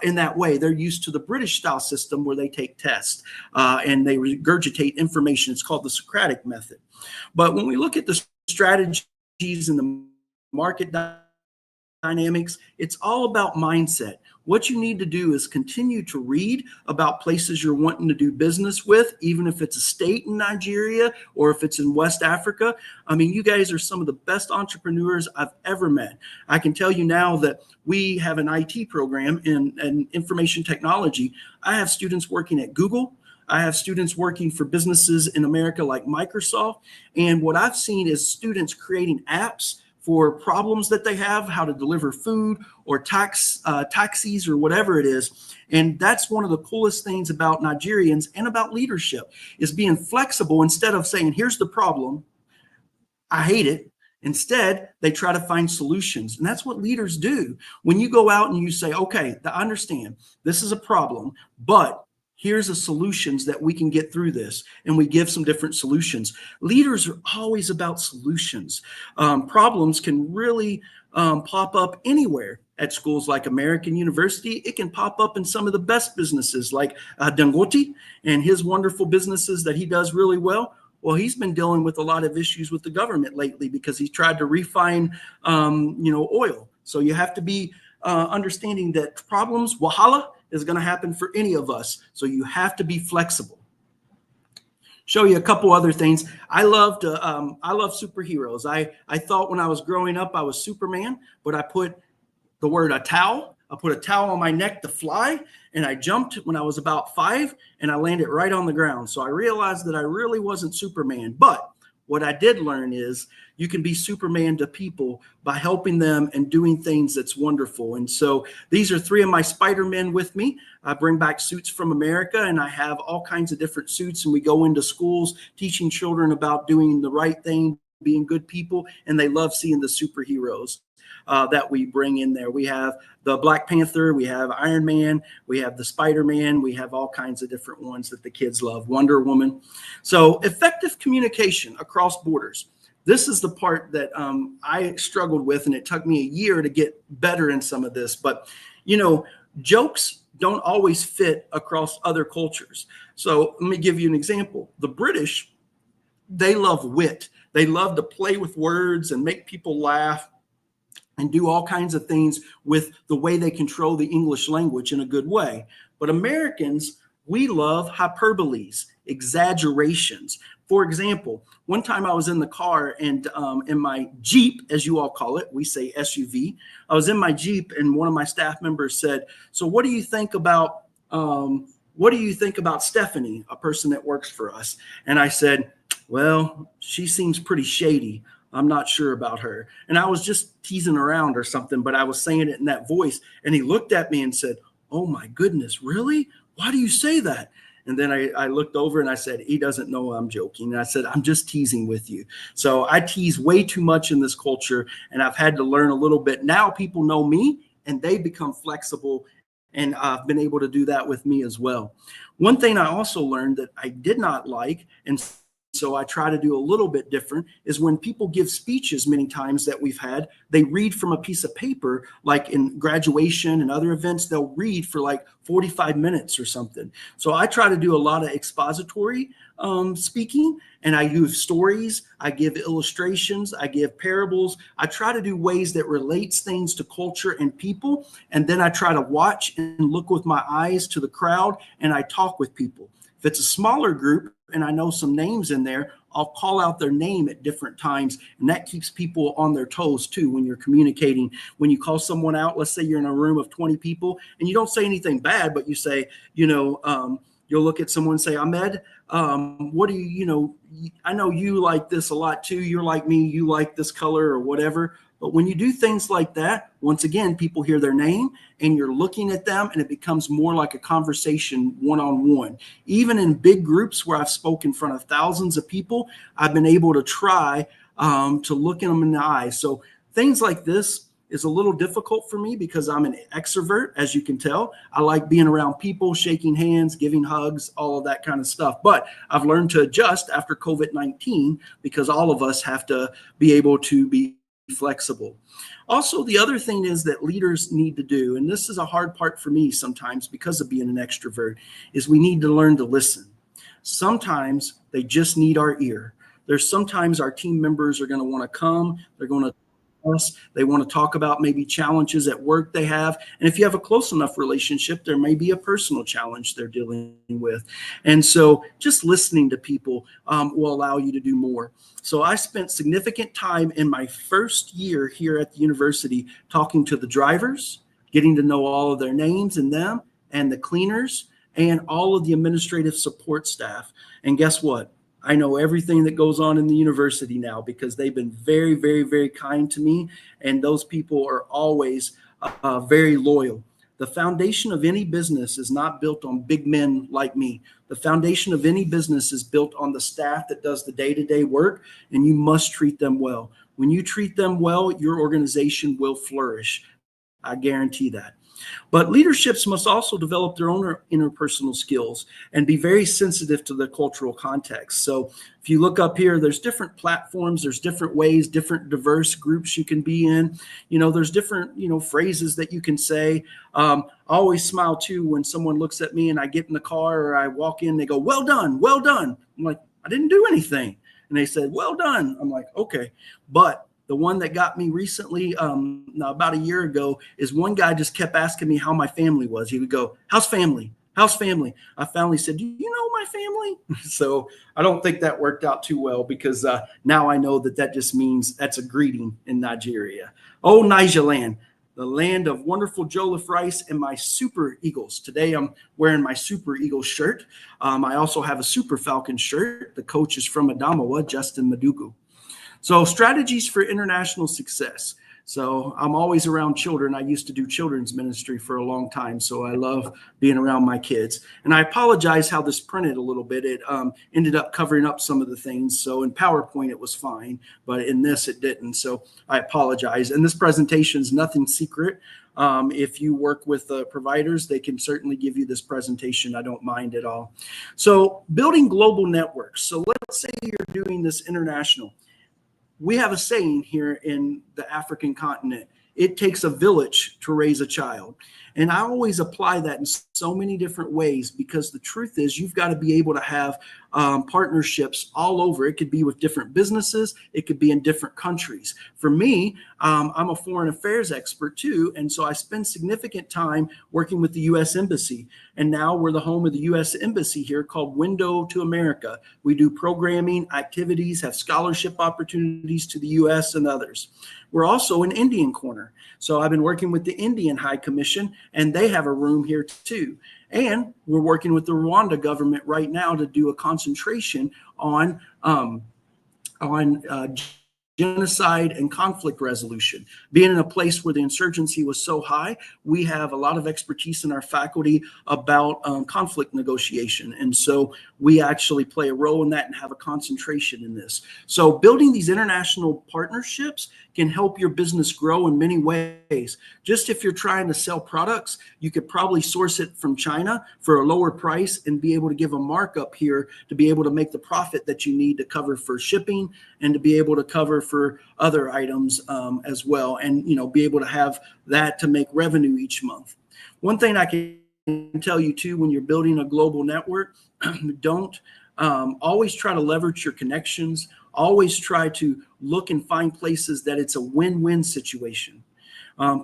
in that way. They're used to the British style system where they take tests and they regurgitate information. It's called the Socratic method. But when we look at the strategies and the market dynamics, it's all about mindset. What you need to do is continue to read about places you're wanting to do business with, even if it's a state in Nigeria or if it's in West Africa. I mean, you guys are some of the best entrepreneurs I've ever met. I can tell you now that we have an IT program in information technology. I have students working at Google. I have students working for businesses in America like Microsoft. And what I've seen is students creating apps for problems that they have, how to deliver food or taxis or whatever it is. And that's one of the coolest things about Nigerians and about leadership is being flexible. Instead of saying, here's the problem, I hate it. Instead, they try to find solutions. And that's what leaders do. When you go out and you say, okay, I understand this is a problem, but here's the solutions that we can get through this. And we give some different solutions. Leaders are always about solutions. Problems can really pop up anywhere at schools like American University. It can pop up in some of the best businesses like Dangote and his wonderful businesses that he does really well. Well, he's been dealing with a lot of issues with the government lately because he's tried to refine, oil. So you have to be understanding that problems, wahala, is going to happen for any of us. So you have to be flexible. Show you a couple other things. I love superheroes. I thought when I was growing up I was Superman, but I put the word a towel. I put a towel on my neck to fly, and I jumped when I was about 5, and I landed right on the ground. So I realized that I really wasn't Superman. But what I did learn is you can be Superman to people by helping them and doing things that's wonderful. And so these are 3 of my Spider-Men with me. I bring back suits from America, and I have all kinds of different suits, and we go into schools teaching children about doing the right thing, being good people, and they love seeing the superheroes that we bring in there. We have the Black Panther, we have Iron Man, we have the Spider-Man, we have all kinds of different ones that the kids love, Wonder Woman. So effective communication across borders. This is the part that I struggled with, and it took me a year to get better in some of this. But, jokes don't always fit across other cultures. So let me give you an example. The British, they love wit. They love to play with words and make people laugh and do all kinds of things with the way they control the English language in a good way. But Americans, we love hyperboles, exaggerations. For example, one time I was in the car and in my Jeep, as you all call it, we say SUV. I was in my Jeep and one of my staff members said, "So what do you think about Stephanie, a person that works for us?" And I said, "Well, she seems pretty shady. I'm not sure about her." And I was just teasing around or something, but I was saying it in that voice. And he looked at me and said, "Oh my goodness, really? Why do you say that?" And then I looked over and I said, "He doesn't know I'm joking." And I said, "I'm just teasing with you." So I tease way too much in this culture, and I've had to learn a little bit. Now people know me and they become flexible, and I've been able to do that with me as well. One thing I also learned that I did not like, and so I try to do a little bit different, is when people give speeches many times that we've had, they read from a piece of paper, like in graduation and other events, they'll read for like 45 minutes or something. So I try to do a lot of expository speaking, and I use stories, I give illustrations, I give parables. I try to do ways that relates things to culture and people, and then I try to watch and look with my eyes to the crowd, and I talk with people. If it's a smaller group and I know some names in there, I'll call out their name at different times. And that keeps people on their toes too when you're communicating. When you call someone out, let's say you're in a room of 20 people and you don't say anything bad, but you say, you'll look at someone and say, "Ahmed, what do you, I know you like this a lot too. You're like me, you like this color," or whatever. But when you do things like that, once again, people hear their name and you're looking at them, and it becomes more like a conversation one-on-one. Even in big groups where I've spoken in front of thousands of people, I've been able to try to look at them in the eyes. So things like this is a little difficult for me because I'm an extrovert, as you can tell. I like being around people, shaking hands, giving hugs, all of that kind of stuff. But I've learned to adjust after COVID-19 because all of us have to be able to be flexible. Also, the other thing is that leaders need to do, and this is a hard part for me sometimes because of being an extrovert, is we need to learn to listen. Sometimes they just need our ear. There's sometimes our team members are going to want to come, they're going to us, they want to talk about maybe challenges at work they have. And if you have a close enough relationship, there may be a personal challenge they're dealing with. And so just listening to people will allow you to do more. So I spent significant time in my first year here at the university talking to the drivers, getting to know all of their names and them, and the cleaners, and all of the administrative support staff. And guess what? I know everything that goes on in the university now because they've been very, very, very kind to me. And those people are always very loyal. The foundation of any business is not built on big men like me. The foundation of any business is built on the staff that does the day-to-day work, and you must treat them well. When you treat them well, your organization will flourish. I guarantee that. But leaderships must also develop their own interpersonal skills and be very sensitive to the cultural context. So if you look up here, there's different platforms, there's different ways, different diverse groups you can be in. There's different, phrases that you can say. I always smile too when someone looks at me and I get in the car or I walk in, they go, "Well done, well done." I'm like, I didn't do anything. And they said, well done. I'm like, okay. But the one that got me recently, about a year ago, is one guy just kept asking me how my family was. He would go, how's family? How's family? I finally said, do you know my family? So I don't think that worked out too well, because now I know that just means that's a greeting in Nigeria. Oh, Niger land, the land of wonderful jollof rice and my Super Eagles. Today I'm wearing my Super Eagles shirt. I also have a Super Falcon shirt. The coach is from Adamawa, Justin Madugu. So strategies for international success. So I'm always around children. I used to do children's ministry for a long time, so I love being around my kids. And I apologize how this printed a little bit. It ended up covering up some of the things. So in PowerPoint, it was fine, but in this, it didn't. So I apologize. And this presentation is nothing secret. If you work with providers, they can certainly give you this presentation. I don't mind at all. So building global networks. So let's say you're doing this international. We have a saying here in the African continent: it takes a village to raise a child. And I always apply that in so many different ways, because the truth is you've got to be able to have partnerships all over. It could be with different businesses. It could be in different countries. For me, I'm a foreign affairs expert too. And so I spend significant time working with the U.S. Embassy. And now we're the home of the U.S. Embassy here, called Window to America. We do programming, activities, have scholarship opportunities to the U.S. and others. We're also an Indian corner. So I've been working with the Indian High Commission, and they have a room here too. And we're working with the Rwanda government right now to do a concentration on genocide and conflict resolution. Being in a place where the insurgency was so high, we have a lot of expertise in our faculty about conflict negotiation. And so we actually play a role in that and have a concentration in this. So building these international partnerships can help your business grow in many ways. Just if you're trying to sell products, you could probably source it from China for a lower price and be able to give a markup here to be able to make the profit that you need to cover for shipping and to be able to cover for other items as well, and be able to have that to make revenue each month. One thing I can tell you too, when you're building a global network, don't always try to leverage your connections. Always try to look and find places that it's a win-win situation.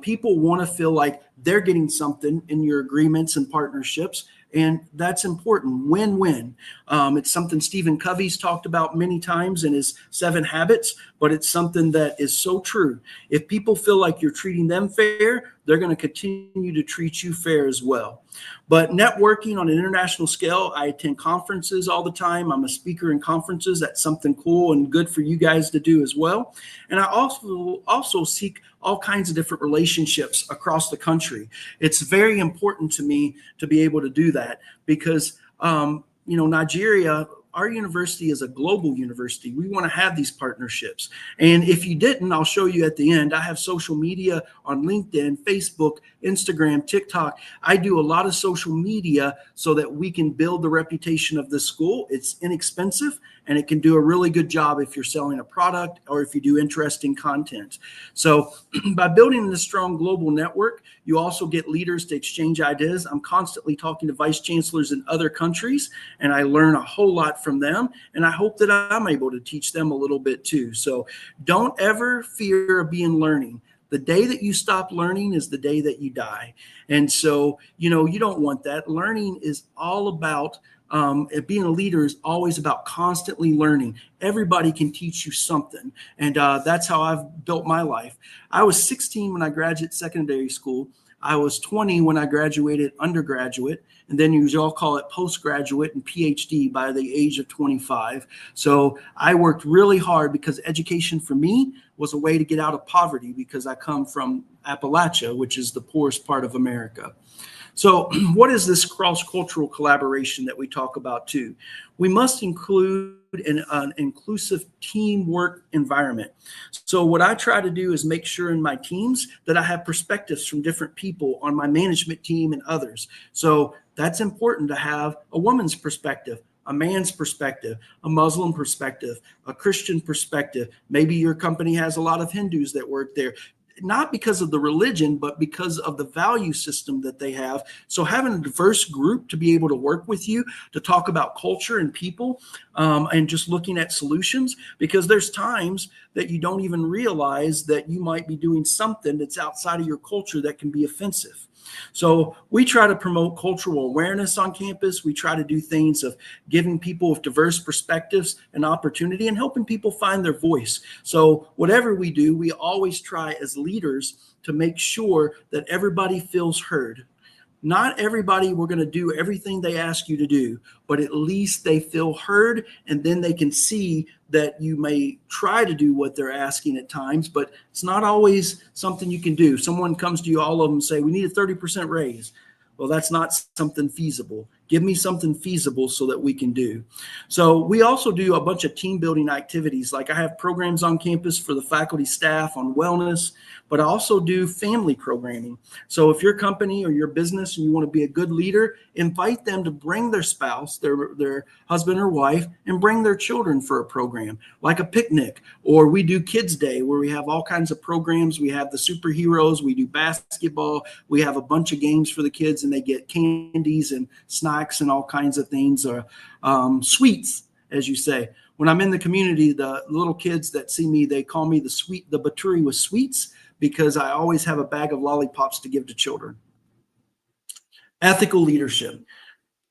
People want to feel like they're getting something in your agreements and partnerships, and that's important. Win-win. It's something Stephen Covey's talked about many times in his 7 Habits, but it's something that is so true. If people feel like you're treating them fair, they're going to continue to treat you fair as well. But networking on an international scale, I attend conferences all the time. I'm a speaker in conferences. That's something cool and good for you guys to do as well. And I also seek all kinds of different relationships across the country. It's very important to me to be able to do that because, Nigeria, our university is a global university. We want to have these partnerships. And if you didn't, I'll show you at the end. I have social media on LinkedIn, Facebook, Instagram, TikTok. I do a lot of social media so that we can build the reputation of the school. It's inexpensive and it can do a really good job if you're selling a product or if you do interesting content. So by building this strong global network, you also get leaders to exchange ideas. I'm constantly talking to vice chancellors in other countries, and I learn a whole lot from them. And I hope that I'm able to teach them a little bit too. So don't ever fear being learning. The day that you stop learning is the day that you die. And so, you don't want that. Learning is all about being a leader is always about constantly learning. Everybody can teach you something. And that's how I've built my life. I was 16 when I graduated secondary school. I was 20 when I graduated undergraduate. And then you all call it postgraduate and PhD by the age of 25. So I worked really hard because education for me was a way to get out of poverty because I come from Appalachia, which is the poorest part of America. So what is this cross-cultural collaboration that we talk about too? We must include an inclusive teamwork environment. So what I try to do is make sure in my teams that I have perspectives from different people on my management team and others. So that's important to have a woman's perspective, a man's perspective, a Muslim perspective, a Christian perspective. Maybe your company has a lot of Hindus that work there. not because of the religion, but because of the value system that they have. So having a diverse group to be able to work with you, to talk about culture and people, and just looking at solutions, because there's times that you don't even realize that you might be doing something that's outside of your culture that can be offensive. So we try to promote cultural awareness on campus. We try to do things of giving people with diverse perspectives an opportunity and helping people find their voice. So whatever we do, we always try as leaders to make sure that everybody feels heard. Not everybody, we're going to do everything they ask you to do, but at least they feel heard, and then they can see that you may try to do what they're asking at times, but it's not always something you can do. Someone comes to you, all of them say, we need a 30% raise. Well, that's not something feasible. Give me something feasible so that we can do. So we also do a bunch of team building activities. Like I have programs on campus for the faculty staff on wellness, but I also do family programming. So if your company or your business and you want to be a good leader, invite them to bring their spouse, their husband or wife, and bring their children for a program, like a picnic. Or we do Kids Day, where we have all kinds of programs. We have the superheroes, we do basketball, we have a bunch of games for the kids, and they get candies and snacks and all kinds of things, or sweets, as you say. When I'm in the community, the little kids that see me, they call me the Baturi with sweets, because I always have a bag of lollipops to give to children. Ethical leadership.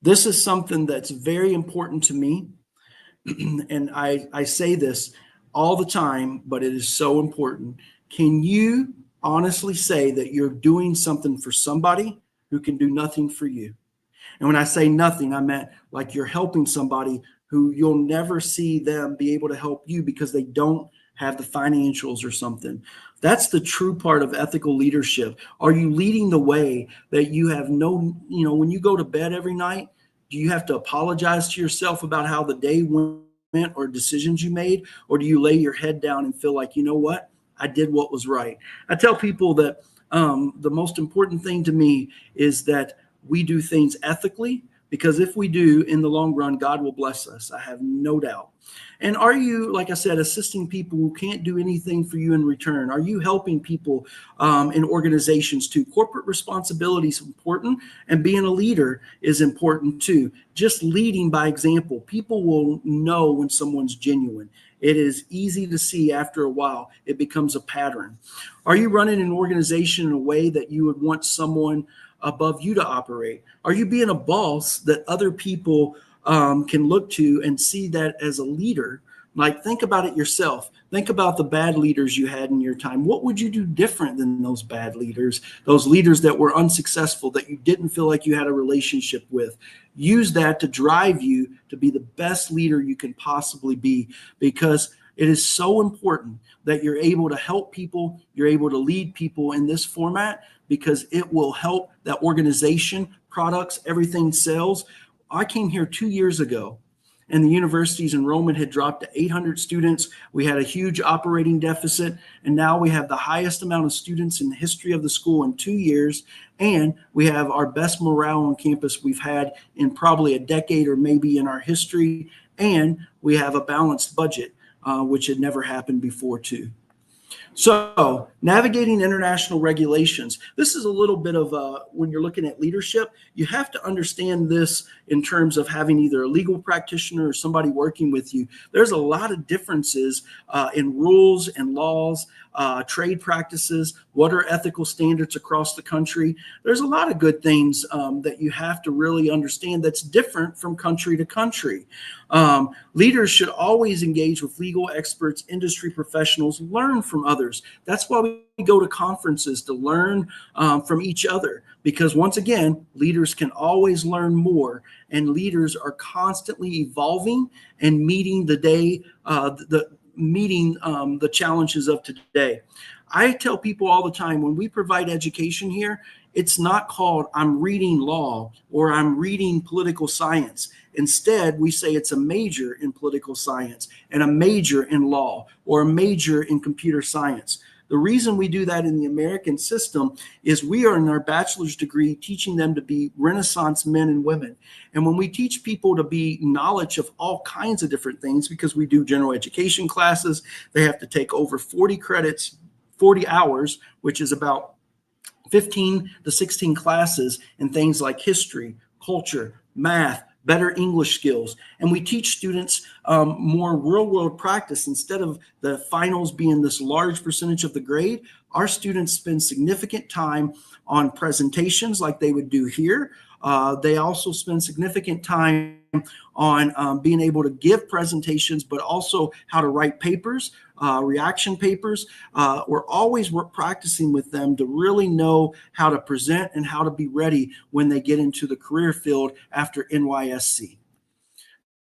This is something that's very important to me. And I say this all the time, but it is so important. Can you honestly say that you're doing something for somebody who can do nothing for you? And when I say nothing, I meant like you're helping somebody who you'll never see them be able to help you because they don't have the financials or something. That's the true part of ethical leadership. Are you leading the way that you have no, when you go to bed every night, do you have to apologize to yourself about how the day went or decisions you made? Or do you lay your head down and feel like, you know what? I did what was right. I tell people that the most important thing to me is that we do things ethically, because if we do, in the long run, God will bless us. I have no doubt. And are you, like I said, assisting people who can't do anything for you in return? Are you helping people in organizations too? Corporate responsibility is important, and being a leader is important too. Just leading by example. People will know when someone's genuine. It is easy to see after a while. It becomes a pattern. Are you running an organization in a way that you would want someone above you to operate? Are you being a boss that other people can look to and see that as a leader? Like, think about it yourself. Think about the bad leaders you had in your time. What would you do different than those bad leaders, those leaders that were unsuccessful, that you didn't feel like you had a relationship with? Use that to drive you to be the best leader you can possibly be, because it is so important that you're able to help people, you're able to lead people in this format, because it will help that organization, products, everything sells. I came here 2 years ago, and the university's enrollment had dropped to 800 students. We had a huge operating deficit, and now we have the highest amount of students in the history of the school in 2 years, and we have our best morale on campus we've had in probably a decade or maybe in our history, and we have a balanced budget, which had never happened before too. So navigating international regulations. This is a little bit of when you're looking at leadership, you have to understand this in terms of having either a legal practitioner or somebody working with you. There's a lot of differences in rules and laws, trade practices, what are ethical standards across the country. There's a lot of good things that you have to really understand that's different from country to country. Leaders should always engage with legal experts, industry professionals, learn from others. That's why we go to conferences, to learn from each other, because once again, leaders can always learn more, and leaders are constantly evolving and meeting the challenges of today. I tell people all the time, when we provide education here, it's not called I'm reading law or I'm reading political science. Instead, we say it's a major in political science and a major in law or a major in computer science. The reason we do that in the American system is we are in our bachelor's degree teaching them to be Renaissance men and women. And when we teach people to be knowledge of all kinds of different things, because we do general education classes, they have to take over 40 credits 40 hours, which is about 15 to 16 classes in things like history, culture, math, better English skills. And we teach students more real world practice. Instead of the finals being this large percentage of the grade, our students spend significant time on presentations like they would do here. They also spend significant time on being able to give presentations, but also how to write papers, reaction papers. We're always practicing with them to really know how to present and how to be ready when they get into the career field after NYSC.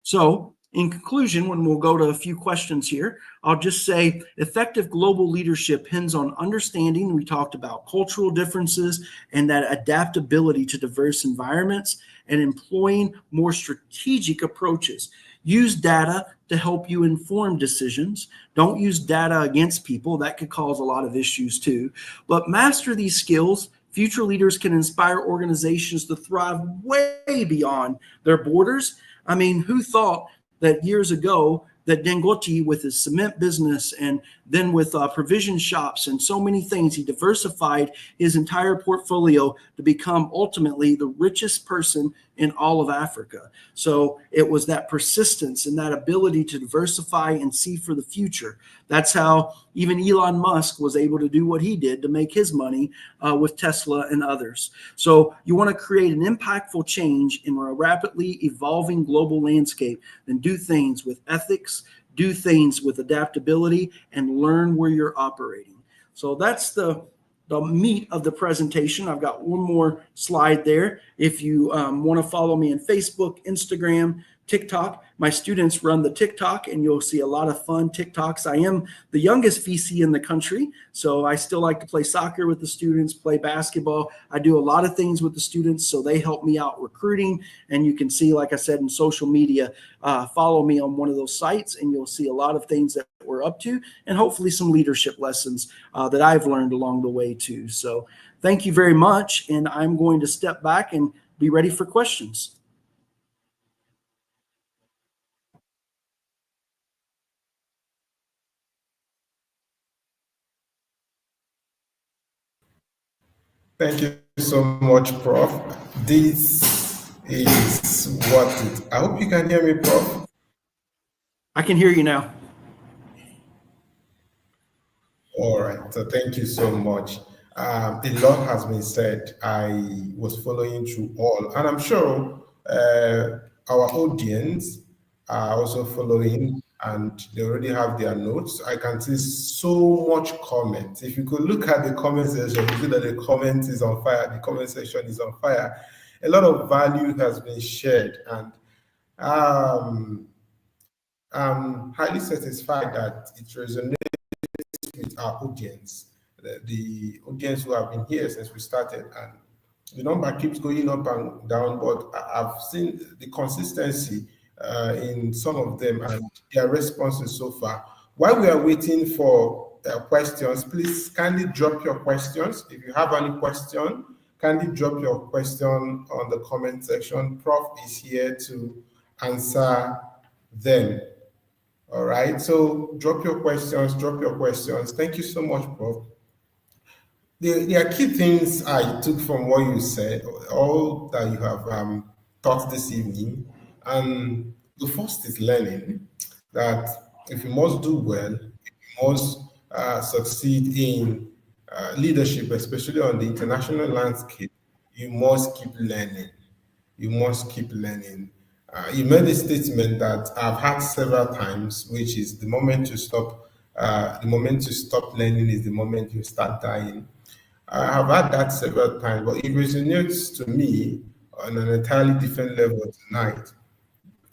So in conclusion, when we'll go to a few questions here, I'll just say effective global leadership hinges on understanding, we talked about cultural differences and that adaptability to diverse environments, and employing more strategic approaches. Use data to help you inform decisions. Don't use data against people. That could cause a lot of issues too. But master these skills. Future leaders can inspire organizations to thrive way beyond their borders. I mean, who thought that years ago that Dangote, with his cement business and then with provision shops and so many things, he diversified his entire portfolio to become ultimately the richest person in all of Africa. So it was that persistence and that ability to diversify and see for the future. That's how even Elon Musk was able to do what he did to make his money with Tesla and others. So you want to create an impactful change in a rapidly evolving global landscape, then do things with ethics, do things with adaptability, and learn where you're operating. So that's the meat of the presentation. I've got one more slide there. If you want to follow me on Facebook, Instagram, TikTok, my students run the TikTok, and you'll see a lot of fun TikToks. I am the youngest VC in the country, so I still like to play soccer with the students, play basketball. I do a lot of things with the students, so they help me out recruiting. And you can see, like I said, in social media, follow me on one of those sites, and you'll see a lot of things that we're up to, and hopefully some leadership lessons that I've learned along the way too. So thank you very much, and I'm going to step back and be ready for questions. Thank you so much, Prof. This is what it. I hope you can hear me, Prof. I can hear you now. All right. So thank you so much. A lot has been said. I was following through all, and I'm sure our audience are also following, and they already have their notes. I can see so much comment. If you could look at the comment section, you see that the comment is on fire. The comment section is on fire. A lot of value has been shared, and I'm highly satisfied that it resonates with our audience, the audience who have been here since we started, and the number keeps going up and down, but I've seen the consistency in some of them and their responses so far. While we are waiting for questions, please kindly drop your questions. If you have any question, kindly drop your question on the comment section. Prof is here to answer them. All right, so drop your questions, Thank you so much, Prof. There are key things I took from what you said, all that you have taught this evening. And the first is learning, that if you must do well, if you must succeed in leadership, especially on the international landscape, you must keep learning. You must keep learning. You made a statement that I've had several times, which is the moment you stop. The moment you stop learning is the moment you start dying. I have had that several times, but it resonates to me on an entirely different level tonight,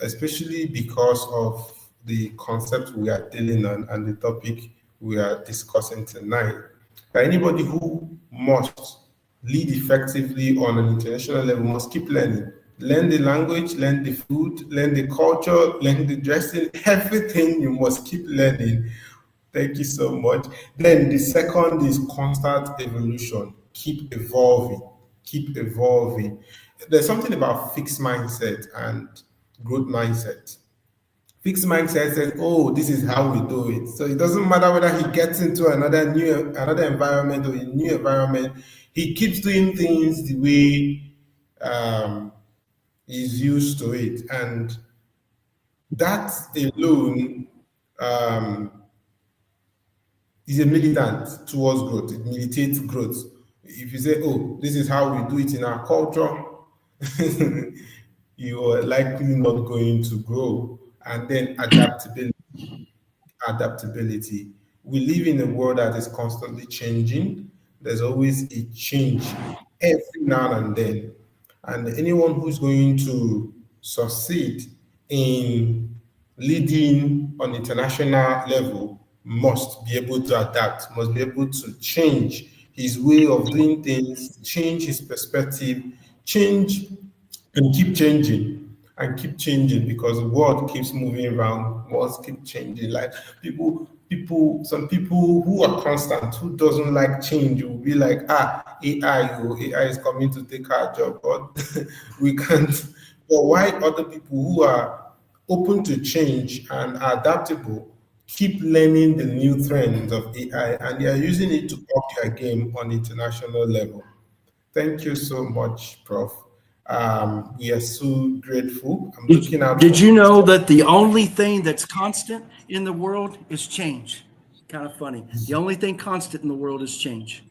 especially because of the concept we are dealing on and the topic we are discussing tonight. Anybody who must lead effectively on an international level must keep learning. Learn the language, learn the food, learn the culture, learn the dressing, everything you must keep learning. Thank you so much. Then the second is constant evolution. Keep evolving. Keep evolving. There's something about fixed mindset and growth mindset. Fixed mindset says, "Oh, this is how we do it." So it doesn't matter whether he gets into another environment or a new environment. He keeps doing things the way he's used to it, and that alone is a militant towards growth. It militates growth. If you say, "Oh, this is how we do it in our culture," you are likely not going to grow. And then adaptability. We live in a world that is constantly changing. There's always a change every now and then. And anyone who's going to succeed in leading on international level must be able to adapt, must be able to change his way of doing things, change his perspective, change and keep changing because the world keeps moving around, worlds keep changing. Like some people who are constant, who doesn't like change, will be like, AI is coming to take our job, but we can't. But why other people who are open to change and are adaptable keep learning the new trends of AI and they are using it to up their game on international level? Thank you so much, Prof. We are so grateful. I'm looking out Did for you know questions. that the only thing that's constant in the world is change? Kind of funny. The only thing constant in the world is change.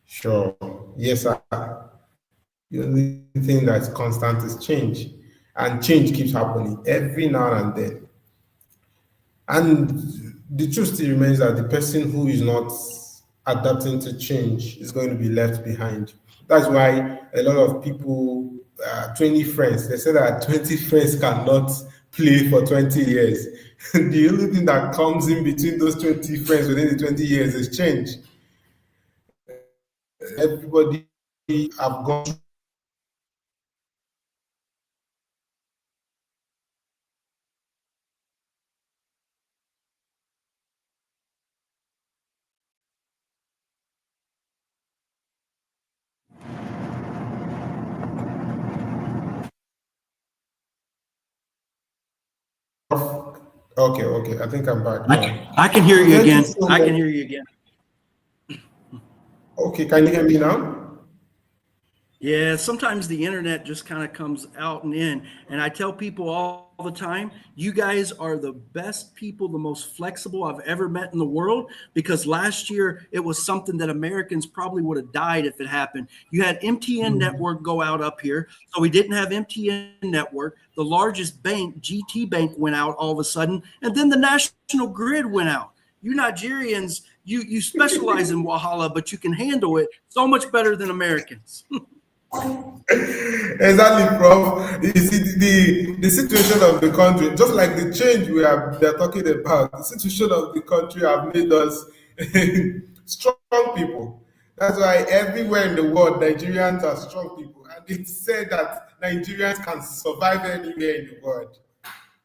Sure. Yes, sir. The only thing that's constant is change. And change keeps happening every now and then. And the truth still remains that the person who is not adapting to change is going to be left behind. That's why a lot of people, 20 friends, they say that 20 friends cannot play for 20 years. The only thing that comes in between those 20 friends within the 20 years is change. Everybody have gone through Okay. I think I'm back now. I can hear So you thank you again. so I can much. hear you again. Okay, can you hear me now? Yeah, sometimes the internet just kind of comes out and in. And I tell people all the time, you guys are the best people, the most flexible I've ever met in the world, because last year it was something that Americans probably would have died if it happened. You had MTN network go out up here. So we didn't have MTN network. The largest bank, GT Bank, went out all of a sudden. And then the national grid went out. You Nigerians, you specialize in Wahala, but you can handle it so much better than Americans. Exactly, Prof. You see, the situation of the country, just like the change they're talking about, the situation of the country have made us strong people. That's why everywhere in the world, Nigerians are strong people. And it's said that Nigerians can survive anywhere in the world.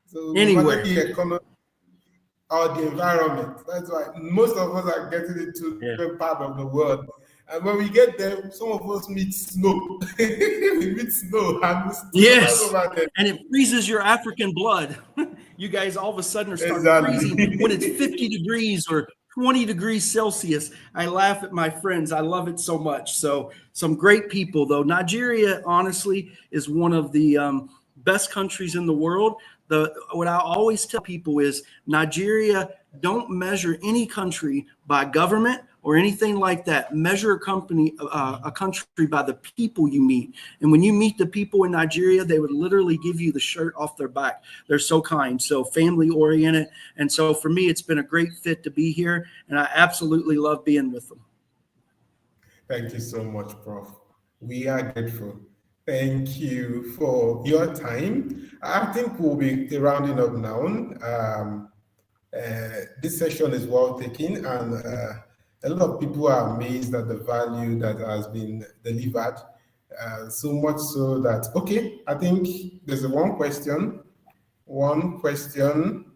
So no matter Anywhere. the economy or the environment, that's why most of us are getting into Yeah. different part of the world. And when we get there, some of us meet snow. We meet snow and we survive Yes. over there. And it freezes your African blood. You guys all of a sudden are start freezing when it's Exactly. 50 degrees or 20 degrees Celsius. I laugh at my friends. I love it so much. So some great people though. Nigeria, honestly, is one of the best countries in the world. What I always tell people is Nigeria, don't measure any country by government or anything like that. Measure a country by the people you meet. And when you meet the people in Nigeria, they would literally give you the shirt off their back. They're so kind, so family oriented. And so for me, it's been a great fit to be here. And I absolutely love being with them. Thank you so much, Prof. We are grateful. Thank you for your time. I think we'll be rounding up now. This session is well taken, and a lot of people are amazed at the value that has been delivered. So much so that, okay, I think there's one question. One question.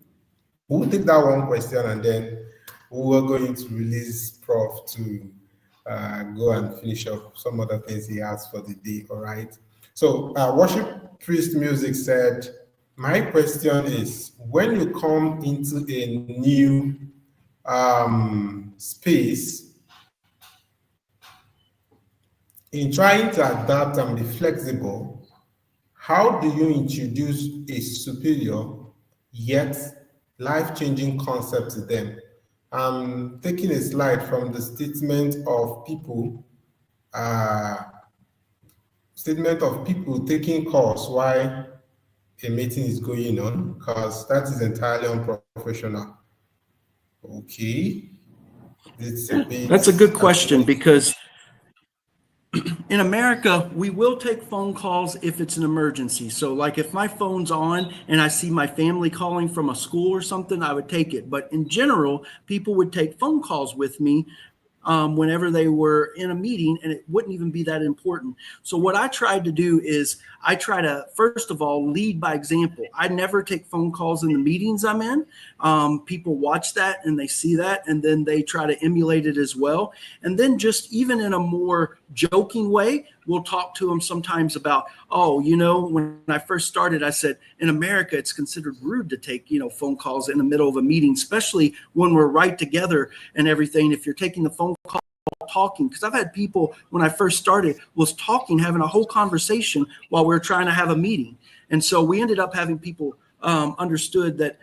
We'll take that one question and then we're going to release Prof to go and finish up some other things he has for the day. All right. So, worship priest music said, My question is, when you come into a new space, in trying to adapt and be flexible, how do you introduce a superior yet life-changing concept to them? I'm taking a slide from the uh, statement of people taking calls while a meeting is going on, because that is entirely unprofessional. Okay, it's a bit. That's a good question, because in America, we will take phone calls if it's an emergency. So like if my phone's on and I see my family calling from a school or something, I would take it. But in general, people would take phone calls with me whenever they were in a meeting, and it wouldn't even be that important. So what I tried to do is I try to, first of all, lead by example. I never take phone calls in the meetings I'm in. People watch that and they see that, and then they try to emulate it as well. And then just even in a more joking way, we'll talk to them sometimes about, oh, you know, when I first started, I said, in America, it's considered rude to take, phone calls in the middle of a meeting, especially when we're right together and everything. If you're taking the phone call talking, because I've had people when I first started was talking, having a whole conversation while we were trying to have a meeting. And so we ended up having people understood that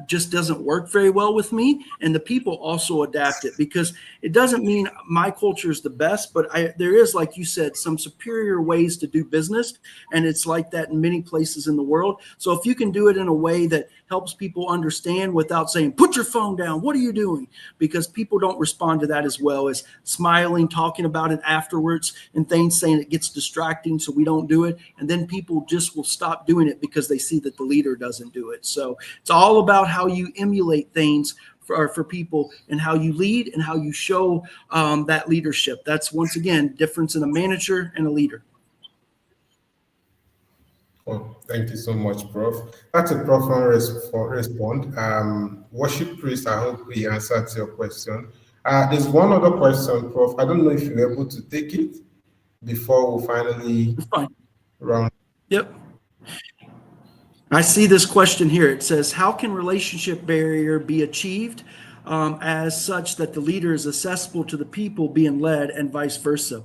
just doesn't work very well with me, and the people also adapt it, because it doesn't mean my culture is the best, but there is, like you said, some superior ways to do business, and it's like that in many places in the world. So if you can do it in a way that helps people understand without saying, put your phone down, what are you doing? Because people don't respond to that as well as smiling, talking about it afterwards, and things, saying it gets distracting, so we don't do it. And then people just will stop doing it because they see that the leader doesn't do it. So it's all about how you emulate things for people, and how you lead and how you show that leadership. That's, once again, difference in a manager and a leader. Oh, thank you so much, Prof. That's a profound respond. Worship priest, I hope he answered your question. There's one other question, Prof. I don't know if you're able to take it before we finally round. Yep. I see this question here. It says, how can relationship barrier be achieved as such that the leader is accessible to the people being led, and vice versa?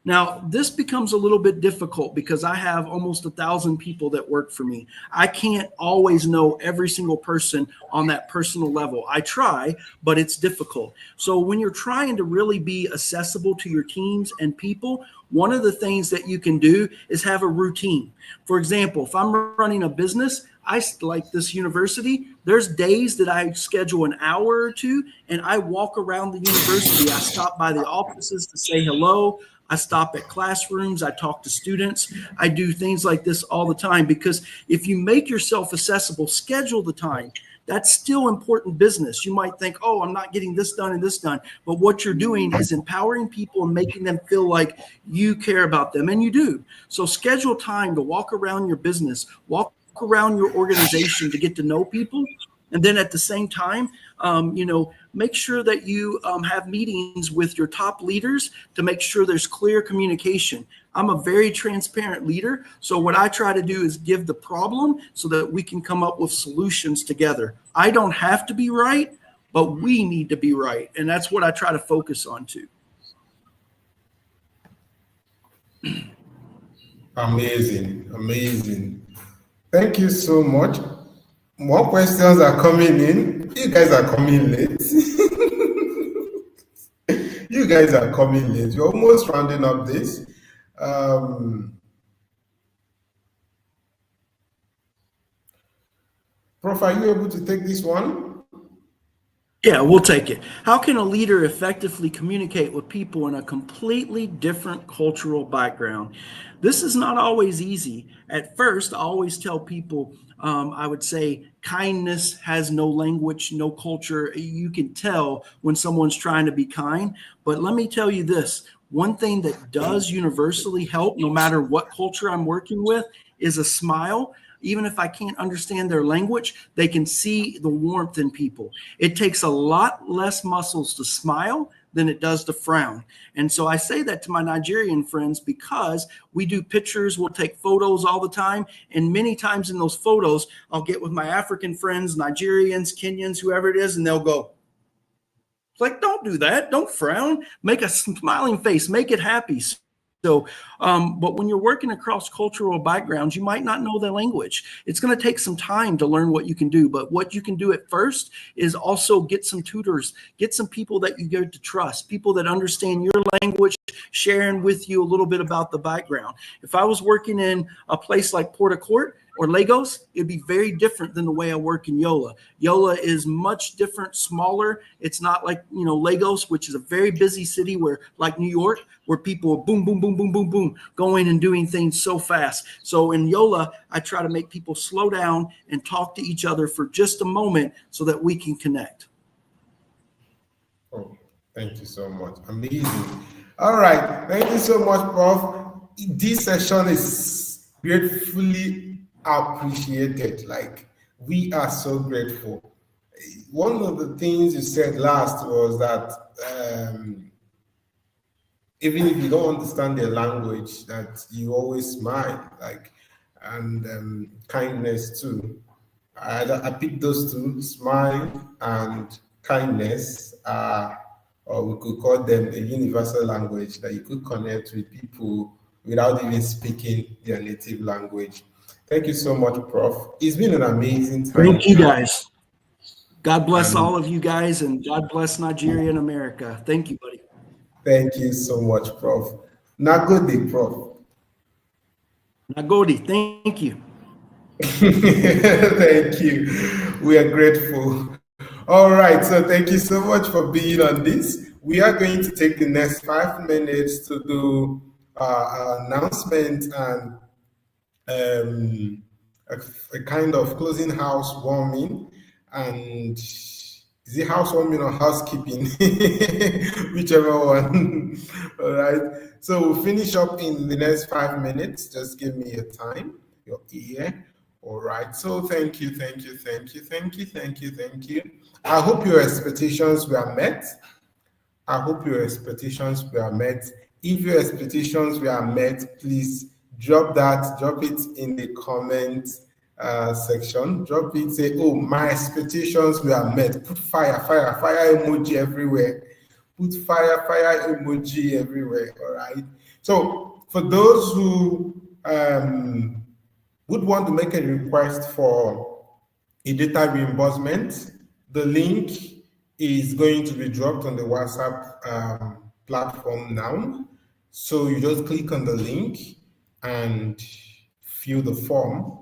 Now, this becomes a little bit difficult because I have almost 1,000 people that work for me. I can't always know every single person on that personal level. I try, but it's difficult. So when you're trying to really be accessible to your teams and people, one of the things that you can do is have a routine. For example, if I'm running a business, like this university, there's days that I schedule an hour or two and I walk around the university. I stop by the offices to say hello. I stop at classrooms. I talk to students. I do things like this all the time, because if you make yourself accessible, schedule the time. That's still important business. You might think, oh, I'm not getting this done and this done. But what you're doing is empowering people and making them feel like you care about them, and you do. So schedule time to walk around your business, walk around your organization to get to know people. And then at the same time, make sure that you have meetings with your top leaders to make sure there's clear communication. I'm a very transparent leader. So what I try to do is give the problem so that we can come up with solutions together. I don't have to be right, but we need to be right. And that's what I try to focus on too. Amazing, amazing. Thank you so much. More questions are coming in. You guys are coming late. You guys are coming late. You're almost rounding up this. Prof, are you able to take this one? Yeah, we'll take it. How can a leader effectively communicate with people in a completely different cultural background? This is not always easy. At first, I always tell people, I would say kindness has no language, no culture. You can tell when someone's trying to be kind. But let me tell you this, one thing that does universally help, no matter what culture I'm working with, is a smile. Even if I can't understand their language, they can see the warmth in people. It takes a lot less muscles to smile than it does to frown. And so I say that to my Nigerian friends because we do pictures, we'll take photos all the time. And many times in those photos, I'll get with my African friends, Nigerians, Kenyans, whoever it is, and they'll go, it's like, don't do that. Don't frown. Make a smiling face. Make it happy. So, but when you're working across cultural backgrounds, you might not know the language. It's going to take some time to learn what you can do. But what you can do at first is also get some tutors, get some people that you get to trust, people that understand your language, sharing with you a little bit about the background. If I was working in a place like Port Harcourt or Lagos, it'd be very different than the way I work in Yola. Yola is much different, smaller. It's not like, Lagos, which is a very busy city where, like New York, where people are boom, boom, boom, boom, boom, boom, going and doing things so fast. So in Yola, I try to make people slow down and talk to each other for just a moment so that we can connect. Oh, thank you so much. Amazing. All right. Thank you so much, Prof. This session is gratefully appreciated. Like, we are so grateful. One of the things you said last was that even if you don't understand their language, that you always smile, like, and kindness too. I picked those two, smile and kindness, or we could call them a universal language that you could connect with people without even speaking their native language. Thank you so much, Prof. It's been an amazing time. Thank you, guys. God bless all of you guys, and God bless Nigeria and America. Thank you, buddy. Thank you so much, Prof. Nagode, Prof. Nagode, thank you. Thank you. We are grateful. All right, so thank you so much for being on this. We are going to take the next 5 minutes to do an announcement and a kind of closing house warming. And is it housewarming or housekeeping? Whichever one. All right. So we'll finish up in the next 5 minutes. Just give me your time, your ear. All right. So thank you. I hope your expectations were met. If your expectations were met, please drop it in the comment section. Drop it, say, oh, my expectations were met. Put fire emoji everywhere. Put fire emoji everywhere. All right. So for those who would want to make a request for a data reimbursement, the link is going to be dropped on the WhatsApp platform now. So you just click on the link and fill the form,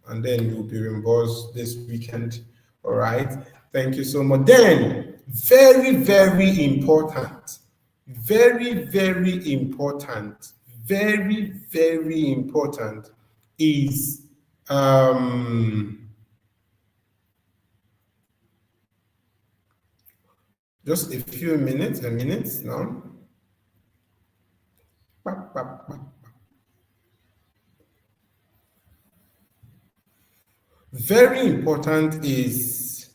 and then you'll be reimbursed this weekend. All right. Thank you so much. Then, very important is just a few minutes, now. Very important is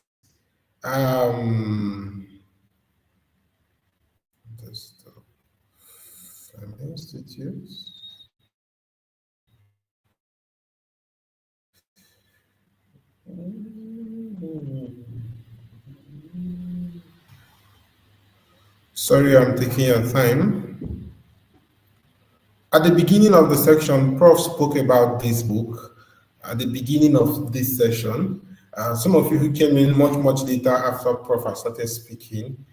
just FELM Institutes. Sorry, I'm taking your time. At the beginning of the section, Prof spoke about this book. At the beginning of this session, some of you who came in much later after Prof started speaking,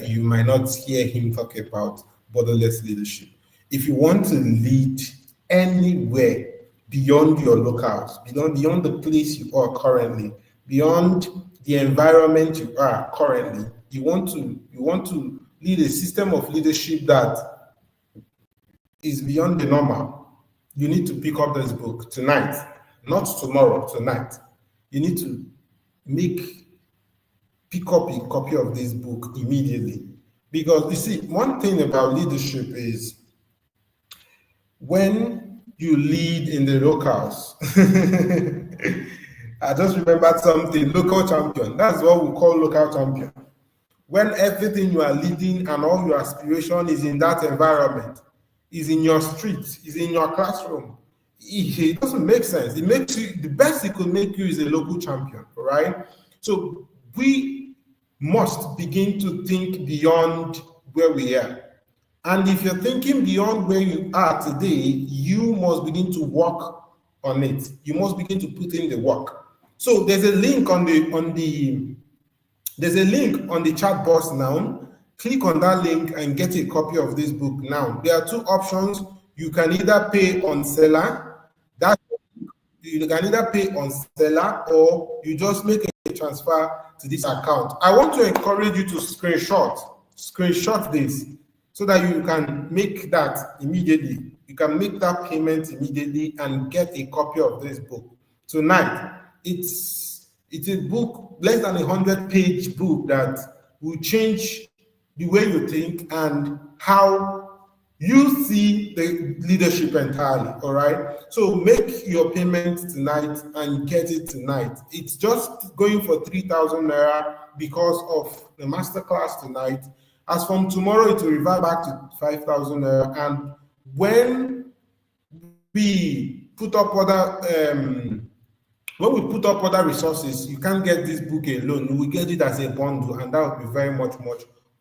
you might not hear him talk about borderless leadership. If you want to lead anywhere beyond your locales, beyond the place you are currently, beyond the environment you are currently, you want to lead a system of leadership that is beyond the normal, you need to pick up this book tonight, not tomorrow, tonight. You need to pick up a copy of this book immediately. Because you see, one thing about leadership is when you lead in the locals, I just remembered something, local champion. That's what we call local champion. when everything you are leading and all your aspiration is in that environment, is in your street, is in your classroom, it doesn't make sense. It makes you, the best it could make you is a local champion, right? So we must begin to think beyond where we are. And if you're thinking beyond where you are today, you must begin to work on it. You must begin to put in the work. So there's a link on the chat box now. Click on that link and get a copy of this book now. There are two options. You can either pay on seller, you can either pay on seller, or you just make a transfer to this account. I want to encourage you to screenshot this so that you can make that immediately. You can make that payment immediately and get a copy of this book tonight. It's a book, less than 100-page book that will change the way you think and how you see the leadership entirely. All right. So make your payment tonight and get it tonight. It's just going for 3,000 naira because of the masterclass tonight. As from tomorrow, it will revert back to 5,000 naira. And when we put up other resources, you can't get this book alone. You will get it as a bundle, and that will be very much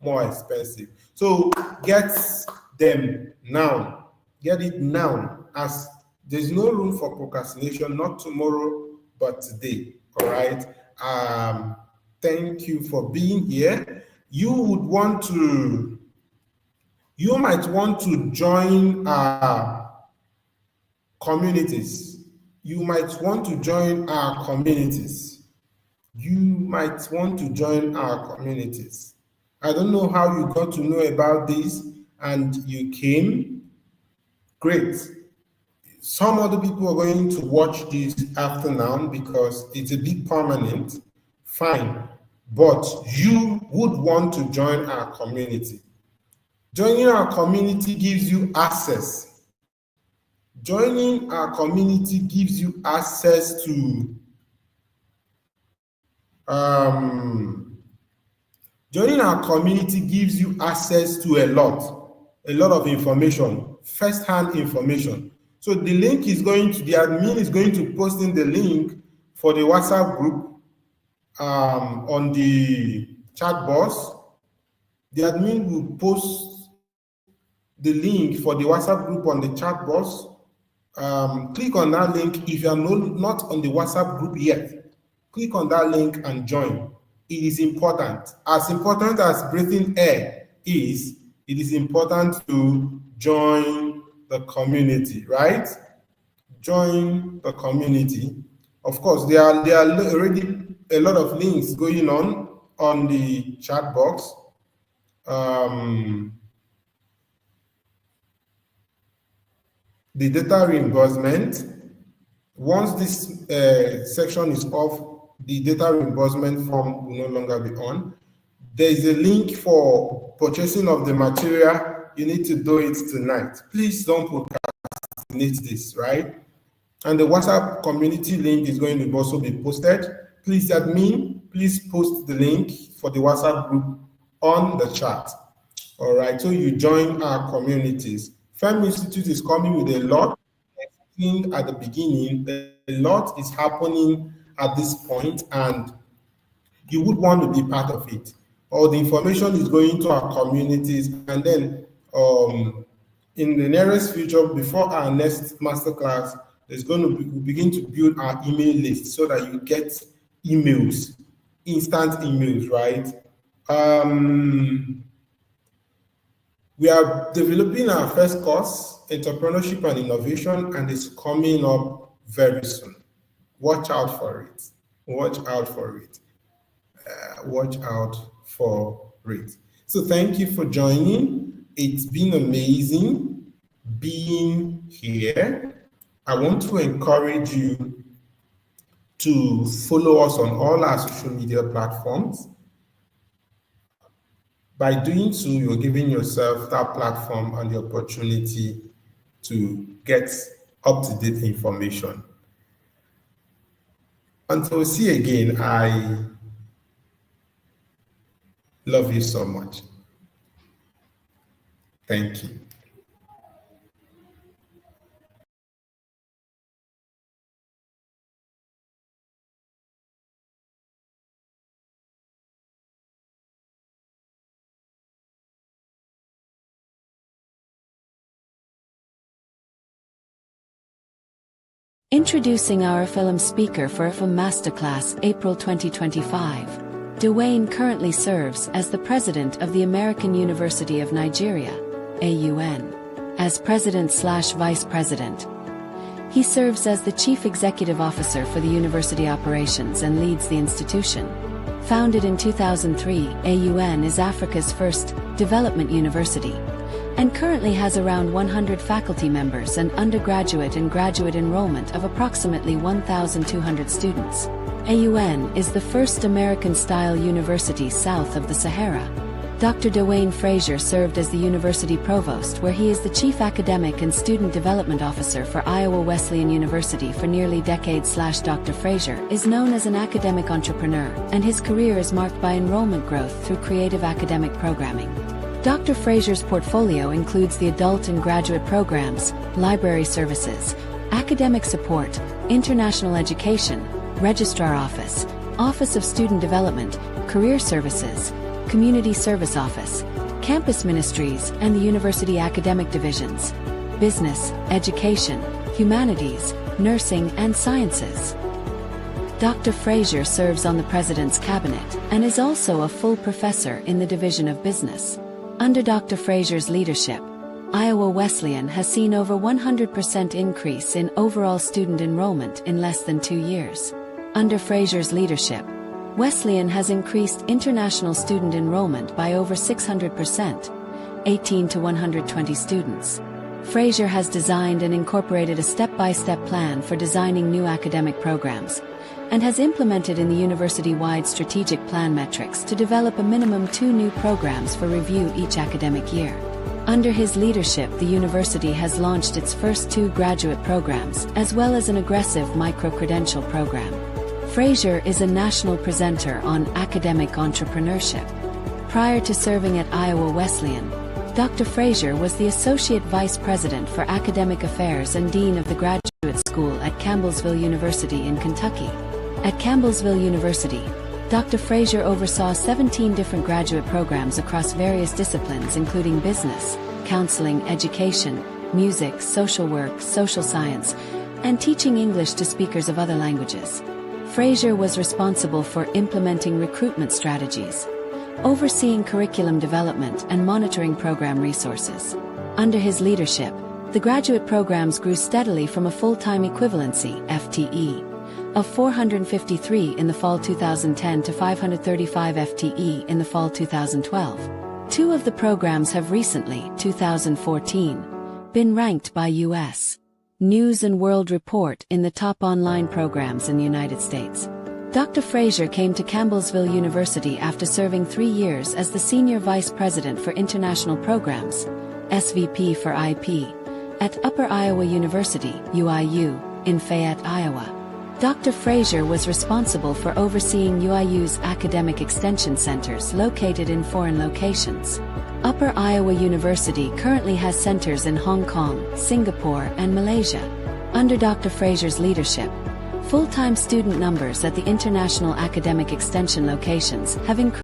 more expensive. So get them now. Get it now, as there's no room for procrastination, not tomorrow, but today. All right. Thank you for being here. You might want to join our communities. You might want to join our communities. I don't know how you got to know about this and you came. Great. Some other people are going to watch this after now because it's a bit permanent. Fine. But you would want to join our community. Joining our community gives you access. Joining our community gives you access to a lot of information, first-hand information. So the admin is going to post in the link for the WhatsApp group on the chat box. The admin will post the link for the WhatsApp group on the chat box. Click on that link. If you are not on the WhatsApp group yet, click on that link and join. It is important. As important as breathing air is, it is important to join the community, right? Join the community. Of course, there are already a lot of links going on the chat box. The data reimbursement. Once this section is off, the data reimbursement form will no longer be on. There is a link for purchasing of the material. You need to do it tonight. Please don't procrastinate this, right? And the WhatsApp community link is going to also be posted. Please, admin, please post the link for the WhatsApp group on the chat. All right, so you join our communities. FELM Institute is coming with a lot. At the beginning, a lot is happening at this point, and you would want to be part of it. All the information is going to our communities, and then in the nearest future, before our next masterclass, we'll begin to build our email list so that you get emails, instant emails, right? We are developing our first course, Entrepreneurship and Innovation, and it's coming up very soon. Watch out for it. Watch out for it. Watch out for it. So thank you for joining. It's been amazing being here. I want to encourage you to follow us on all our social media platforms. By doing so, you're giving yourself that platform and the opportunity to get up-to-date information. Until we see again, Love you so much. Thank you. Introducing our FELM speaker for FELM Masterclass April 2025. DeWayne currently serves as the president of the American University of Nigeria, AUN. As president/vice president, he serves as the chief executive officer for the university operations and leads the institution. Founded in 2003, AUN is Africa's first development university, and currently has around 100 faculty members and undergraduate and graduate enrollment of approximately 1,200 students. AUN is the first American-style university south of the Sahara. Dr. DeWayne Frazier served as the university provost, where he is the chief academic and student development officer for Iowa Wesleyan University for nearly decades. Dr. Frazier is known as an academic entrepreneur, and his career is marked by enrollment growth through creative academic programming. Dr. Frazier's portfolio includes the adult and graduate programs, library services, academic support, international education, registrar office, Office of Student Development, career services, community service office, campus ministries, and the university academic divisions, business, education, humanities, nursing, and sciences. Dr. Frazier serves on the President's Cabinet and is also a full professor in the Division of Business. Under Dr. Frazier's leadership, Iowa Wesleyan has seen over 100% increase in overall student enrollment in less than 2 years. Under Frazier's leadership, Wesleyan has increased international student enrollment by over 600%, 18 to 120 students. Frazier has designed and incorporated a step-by-step plan for designing new academic programs, and has implemented in the university-wide strategic plan metrics to develop a minimum 2 new programs for review each academic year. Under his leadership, the university has launched its first 2 graduate programs, as well as an aggressive micro-credential program. Frazier is a national presenter on academic entrepreneurship. Prior to serving at Iowa Wesleyan, Dr. Frazier was the Associate Vice President for Academic Affairs and Dean of the Graduate School at Campbellsville University in Kentucky. At Campbellsville University, Dr. Frazier oversaw 17 different graduate programs across various disciplines including business, counseling, education, music, social work, social science, and teaching English to speakers of other languages. Frazier was responsible for implementing recruitment strategies, overseeing curriculum development, and monitoring program resources. Under his leadership, the graduate programs grew steadily from a full-time equivalency (FTE) of 453 in the fall 2010 to 535 FTE in the fall 2012. 2 of the programs have recently, 2014, been ranked by U.S. News and World Report in the top online programs in the United States. Dr. Frazier came to Campbellsville University after serving 3 years as the Senior Vice President for International Programs, SVP for IP, at Upper Iowa University, UIU, in Fayette, Iowa. Dr. Frazier was responsible for overseeing UIU's academic extension centers located in foreign locations. Upper Iowa University currently has centers in Hong Kong, Singapore, and Malaysia. Under Dr. Frazier's leadership, full-time student numbers at the international academic extension locations have increased